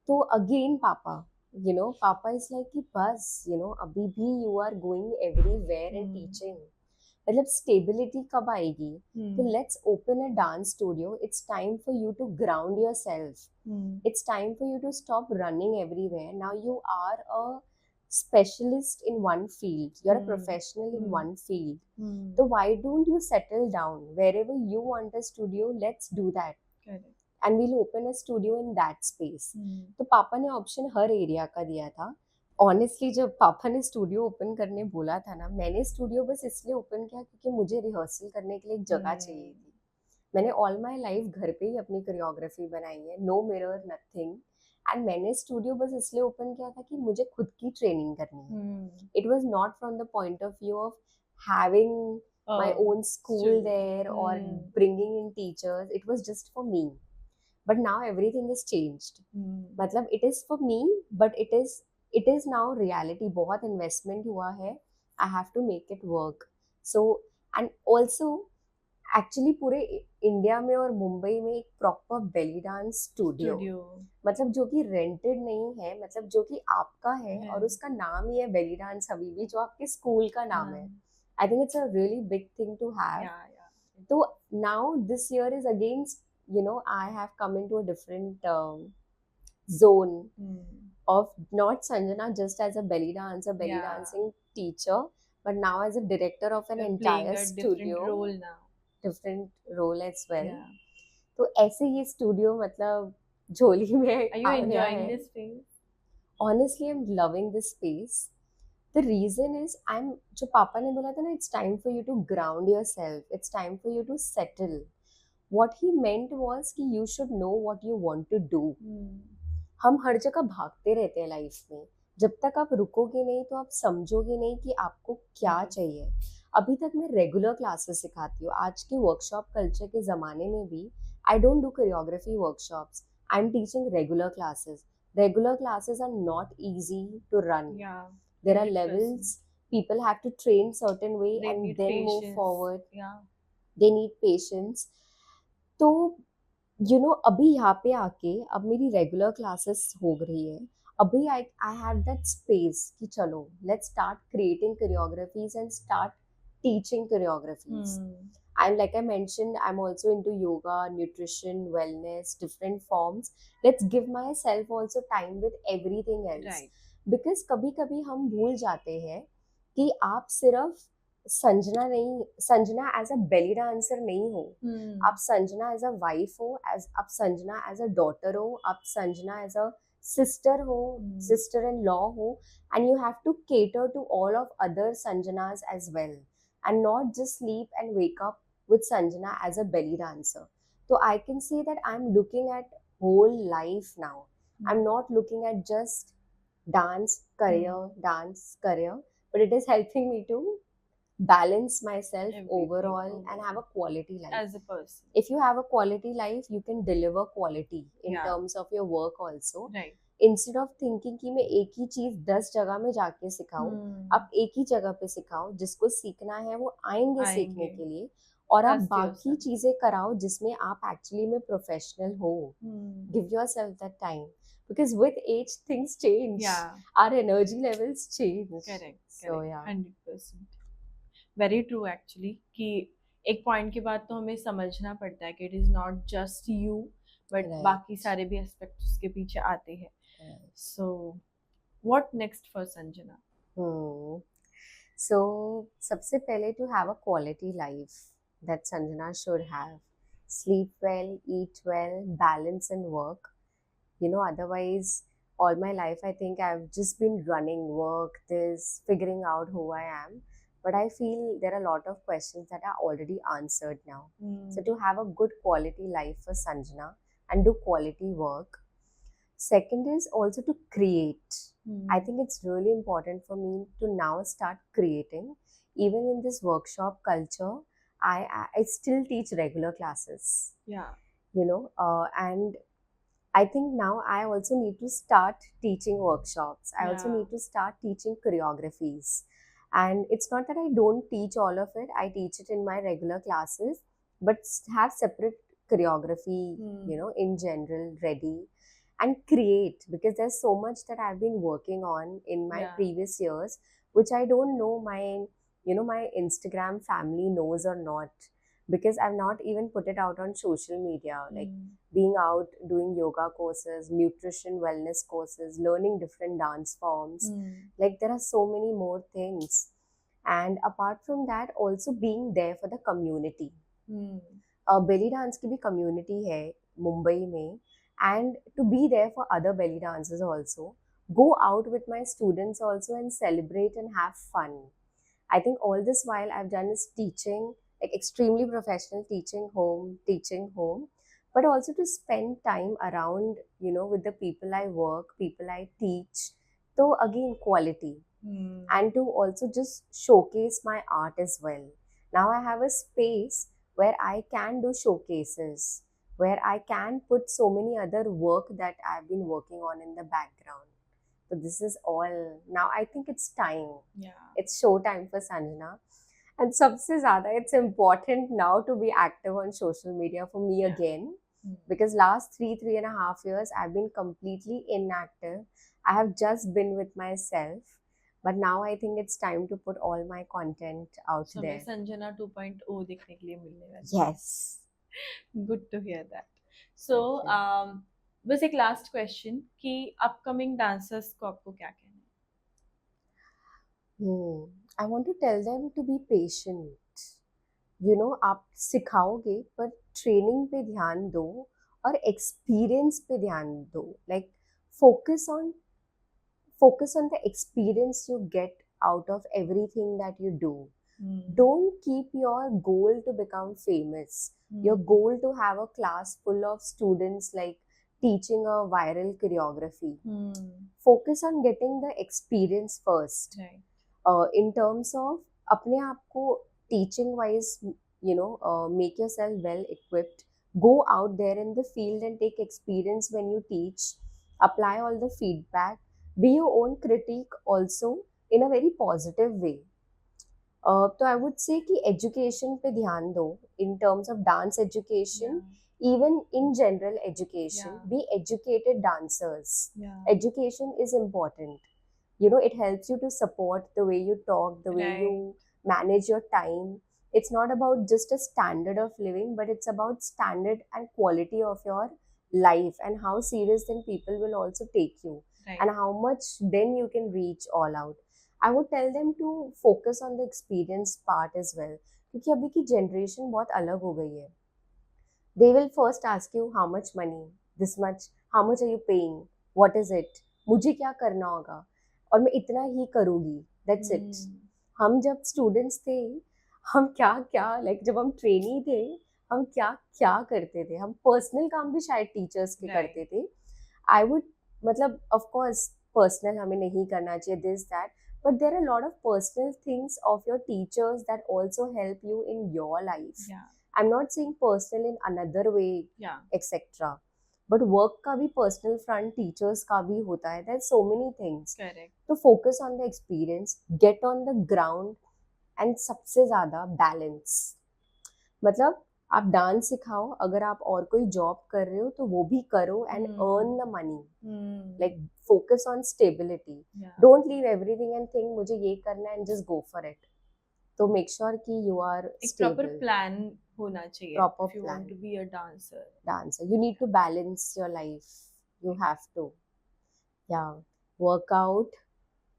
तो अगेन पापा यू नो पापा इज लाइक कि बस यू नो अभी भी you are going everywhere and teaching, मतलब स्टेबिलिटी कब आएगी. तो let's open a dance studio. It's time for you to ground yourself. It's time for you to stop running everywhere. Now you are a specialist in one field, you're a professional in one field. So why don't you settle down wherever you want a studio? Let's do that. Correct. And we'll open a studio in that space. तो पापा ने option हर area का दिया था. Honestly जब पापा ने studio open करने बोला था ना, मैंने स्टूडियो बस इसलिए ओपन किया क्योंकि मुझे रिहर्सल करने के लिए एक जगह चाहिए थी. मैंने ऑल माई लाइफ घर पे ही अपनी कोरियोग्राफी बनाई है, नो मिरर नथिंग. एंड मैंने स्टूडियो बस इसलिए ओपन किया था कि मुझे खुद की ट्रेनिंग करनी है. It was not from the point of view of having my own school there और bringing in teachers. It was just for me. But now everything is changed. मतलब it is for me, but it is now reality. बहुत investment हुआ है. I have to make it work. So and also actually पूरे India में और मुंबई में एक proper belly dance studio, मतलब जो कि रेंटेड नहीं है, मतलब जो कि आपका है और उसका नाम ही है बेली डांस हबीबी, जो आपके स्कूल का नाम है. I think it's a really big thing to have. तो now this year is again you know, I have come into a different zone of not Sanjana just as a belly dancer, belly Yeah. dancing teacher, but now as a director of an You're playing entire a different studio, role now. different role as well. Yeah. तो ऐसे ये studio मतलब झोली में Are you आ गया enjoying है. this phase? Honestly, I'm loving this space. The reason is जो पापा ने बोला था ना, it's time for you to ground yourself, it's time for you to settle. What he meant was कि you should know what you want to do. हम हर जगह भागते रहते हैं लाइफ में. जब तक आप रुकोगे नहीं तो आप समझोगे नहीं कि आपको क्या Yes. चाहिए. अभी तक मैं रेगुलर क्लासेस सिखाती हूँ. आज के वर्कशॉप कल्चर के ज़माने में भी I don't do choreography workshops. I am teaching regular classes. Regular classes are not easy to run. Yeah. There are 100%. levels. People have to train certain way They and need then move patience. forward. Yeah. They need patience. तो you know अभी यहाँ पे आके अब मेरी regular classes हो रही है. अभी आई हैव दैट स्पेस कि चलो let's start creating choreographies and start teaching choreographies. And like I mentioned, I'm also into yoga, nutrition, wellness, different forms. Let's give myself also time with everything else. Right. Because कभी कभी हम भूल जाते हैं कि आप सिर्फ संजना नहीं, Sanjana as a belly dancer नहीं हो. आप संजना एज अ वाइफ हो, आप संजना एज अ डॉटर हो, आप संजना एज अ सिस्टर हो, सिस्टर इन लॉ हो, and you have to cater to all of other Sanjanas as well, and not just sleep and wake up with Sanjana as a belly dancer. So I can say that I'm looking at whole life now. I'm not looking at just dance career, but it is helping me to balance myself Everything overall and overall. have a quality life. As a person. If you have a quality life, you can deliver quality in Yeah. terms of your work also. Right. Instead of thinking कि मैं एक ही चीज 10 जगह में जाके सिखाऊं, आप एक ही जगह पे सिखाओ. जिसको सीखना है वो आएंगे सीखने के लिए, और आप Trust बाकी yourself. चीजें कराओ जिसमें आप एक्चुअली में प्रोफेशनल हो. Give yourself that time, because with age things change. Yeah. Our energy levels change. Correct. So Correct. yeah. 100%. Very true actually कि एक पॉइंट के बाद तो हमें समझना पड़ता है कि it is not just you but Right. बाकी सारे भी एस्पेक्ट उसके पीछे आते हैं. So what next for Sanjana? So सबसे पहले to have a quality life that Sanjana should have. Sleep well, eat well, balance and work. You know, otherwise all my life I think I've just been running work, this, figuring out who I am. But I feel there are a lot of questions that are already answered now. So to have a good quality life for Sanjana and do quality work. Second is also to create. I think it's really important for me to now start creating. Even in this workshop culture, I still teach regular classes. Yeah. You know, and I think now I also need to start teaching workshops. I also Yeah. need to start teaching choreographies. And it's not that I don't teach all of it. I teach it in my regular classes, but have separate choreography, you know, in general, ready. And create, because there's so much that I've been working on in my Yeah. previous years, which I don't know my, you know, my Instagram family knows or not, because I've not even put it out on social media. Like being out doing yoga courses, nutrition, wellness courses, learning different dance forms. Like there are so many more things. And apart from that, also being there for the community. Belly dance की भी community है मुंबई में, and to be there for other belly dancers also. Go out with my students also and celebrate and have fun. I think all this while I've done is teaching, like extremely professional, teaching home, but also to spend time around, you know, with the people I work, people I teach. So again, quality. And to also just showcase my art as well. Now I have a space where I can do showcases, where I can put so many other work that I've been working on in the background. So this is all. Now I think it's time. Yeah. It's show time for Sanjana. And सबसे ज़्यादा it's important now to be active on social media for me again. Because last 3.5 years I've been completely inactive. I have just been with myself. But now I think it's time to put all my content out So there. हमें Sanjana 2.0 देखने के लिए मिलने वाली है. Yes. Good to hear that. So Okay. बस एक last question कि अपकमिंग डांसर्स को आपको क्या कहना है? I want to tell them to be patient. आप सिखाओगे पर ट्रेनिंग पे ध्यान दो और एक्सपीरियंस पे ध्यान दो. Like focus on focus on the experience you get out of everything that you do. Don't keep your goal to become famous, your goal to have a class full of students, like teaching a viral choreography. Focus on getting the experience first. Right. In terms of अपने आप को teaching wise, make yourself well equipped. Go out there in the field and take experience when you teach. Apply all the feedback. Be your own critique also in a very positive way. तो I would say कि education पे ध्यान दो इन terms of dance education, even in general education. Yeah. Be educated dancers. Yeah. Education is important. It helps you to support the way you talk, the way you Right. manage your time. It's not about just a standard of living, but it's about standard and quality of your life, and how serious then people will also take you. Right. And how much then you can reach all out. I would tell them to focus on the experience part as well, क्योंकि अभी की generation बहुत अलग हो गई है. They will first ask you how much money, this much, how much are you paying, what is it, मुझे क्या करना होगा और मैं इतना ही करूँगी, that's it. हम जब स्टूडेंट्स थे, हम क्या क्या लाइक जब हम ट्रेनी थे, हम क्या क्या करते थे. हम पर्सनल काम भी शायद टीचर्स के Right. करते थे. आई वुड मतलब ऑफ कोर्स पर्सनल हमें नहीं करना चाहिए this that, but there are a lot of personal things of your teachers that also help you in your life. Yeah. I'm not saying personal in another way, Yeah. etc. But work का भी personal front, teachers का भी होता है. There's so many things. Correct. तो focus on the experience, get on the ground, and सबसे ज़्यादा balance. मतलब आप डांस सिखाओ, अगर आप और कोई जॉब कर रहे हो तो वो भी करो and earn the money. Like focus on stability. Yeah. Don't leave everything and think मुझे ये करना है and just go for it. तो make sure कि you are एक stable. proper plan होना चाहिए Proper if you plan. want to be a dancer. Dancer. You need to balance your life. You have to. Yeah. Workout,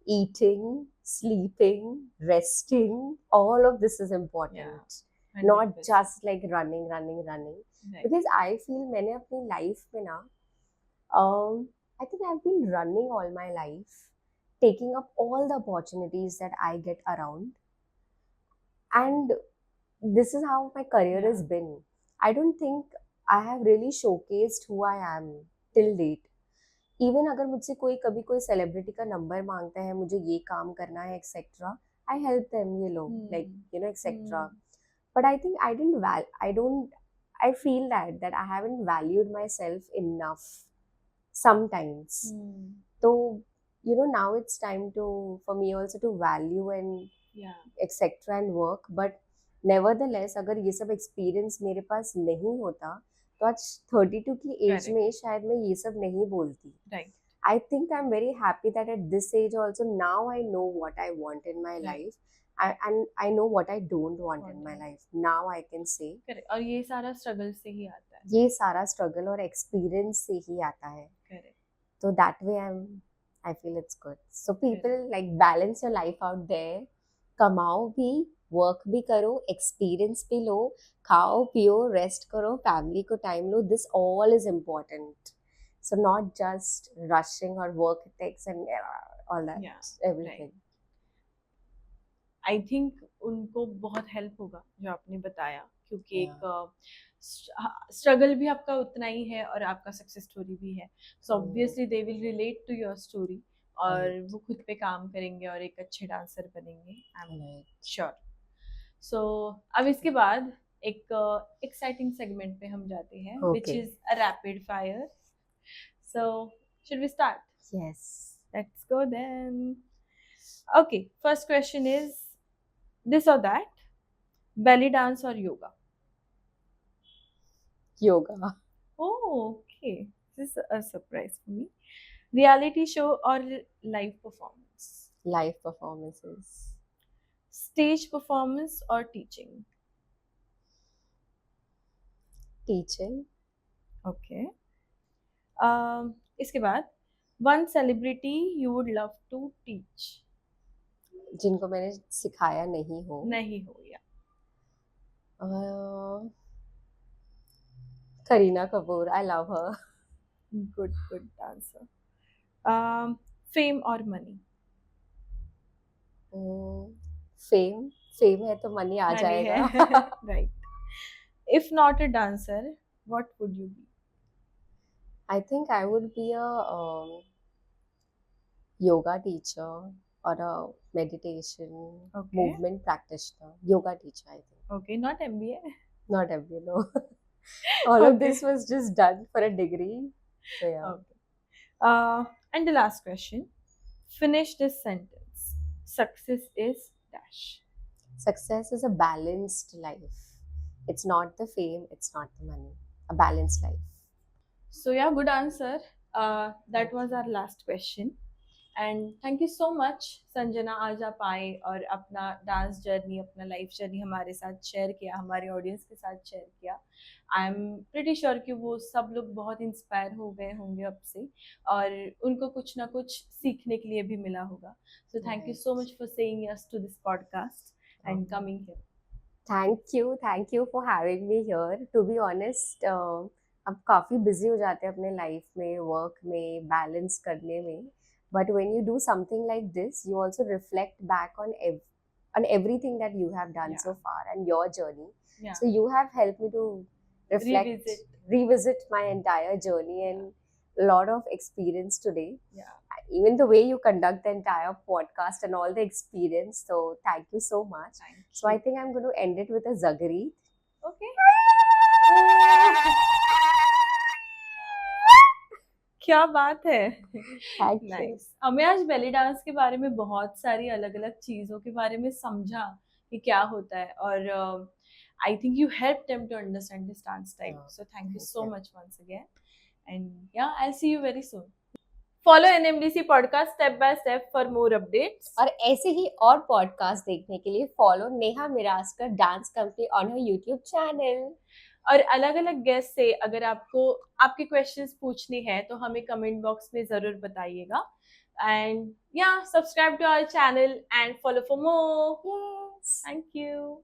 eating, sleeping, resting, all of this is important. Not 100%. just like running. Right. Because I feel मैंने अपनी life में ना, I think I've been running all my life, taking up all the opportunities that I get around. And this is how my career Yeah. has been. I don't think I have really showcased who I am till date. Even अगर मुझसे कोई कभी कोई celebrity का number मांगता है, मुझे ये काम करना है एक्सेट्रा, आई हेल्प देम, ये लोग like etcetera. But I think I feel that I haven't valued myself enough sometimes. So now it's time for me also to value and Yeah. etc. and work. But nevertheless, अगर ये सब experience मेरे पास नहीं होता तो आज 32 की as Correct. में शायद मैं ये सब नहीं बोलती. Right. I think I'm very happy that at this age also now I know what I want in my Right. life. And I know what I don't want in my Want. life. Now I can say Correct. और ये सारा struggle से ही आता है. ये सारा struggle और experience से ही आता है. Correct. So that way I feel it's good. So people like balance your life out there. कमाओ भी, work भी करो, experience भी लो, खाओ पियो, rest करो, family को time low. This all is important. So not just rushing or work ethics and all that, Yeah, everything. I think उनको बहुत हेल्प होगा जो आपने बताया, क्योंकि एक स्ट्रगल भी आपका उतना ही है और आपका सक्सेस स्टोरी भी है. So obviously they will relate to your story और वो खुद पे काम करेंगे और एक अच्छे डांसर बनेंगे. I am sure. सो अब इसके बाद एक एक्साइटिंग सेगमेंट पे हम जाते हैं, which is a rapid fire. So should we start? Yes. Let's go then. Okay, first question is this or that, belly dance or yoga? Yoga. Oh, okay. This is a surprise for me. Reality show or live performance? Live performances. Stage performance or teaching? Teaching. Okay, इसके बाद one celebrity you would love to teach. जिनको मैंने सिखाया नहीं हो. नहीं हो या Kareena Kapoor, I love her. Good answer. Fame और मनी. फेम. फेम है तो मनी आ मनी जाएगा. है. Right. If not a dancer what would you be? I think I would be a yoga teacher or a meditation Okay. movement practitioner. Yoga teacher, I think. Okay, not MBA. Not every, no. All of Okay. this was just done for a degree. So yeah. Okay. And the last question. Finish this sentence. Success is dash. Success is a balanced life. It's not the fame, it's not the money. A balanced life. So yeah, good answer. That was our last question. And thank you so much, Sanjana, आज आप आए और अपना dance journey, अपना life journey हमारे साथ share किया, हमारे ऑडियंस के साथ शेयर किया. आई एम प्रिटी श्योर कि वो सब लोग बहुत इंस्पायर हो गए होंगे अब से और उनको कुछ ना कुछ सीखने के लिए भी मिला होगा. So thank you so much for saying yes to this podcast and coming here. Thank you for having me here. To be honest, अब काफ़ी बिजी हो जाते हैं अपने लाइफ में, वर्क में, बैलेंस करने में. But when you do something like this, you also reflect back on everything that you have done Yeah. so far and your journey. Yeah. So you have helped me to reflect, revisit my entire journey and a lot of experience today. Yeah. Even the way you conduct the entire podcast and all the experience. So thank you so much. Thank you. So I think I'm going to end it with a Zagari. Okay. क्या बात है. Thank you. Nice. हमें आज बेली dance के बारे में बहुत सारी अलग अलग चीज़ों के बारे में समझा कि क्या होता है और I think you help them to understand this dance type. So thank you so much once again and yeah I see you very soon. Follow NMDC podcast step by step for more updates. और ऐसे ही और podcast देखने के लिए follow Neha Miraskar dance company on her YouTube channel. और अलग अलग गेस्ट से अगर आपको आपके क्वेश्चंस पूछने हैं तो हमें कमेंट बॉक्स में जरूर बताइएगा. एंड या subscribe to our channel and follow for more. Yes. Thank you.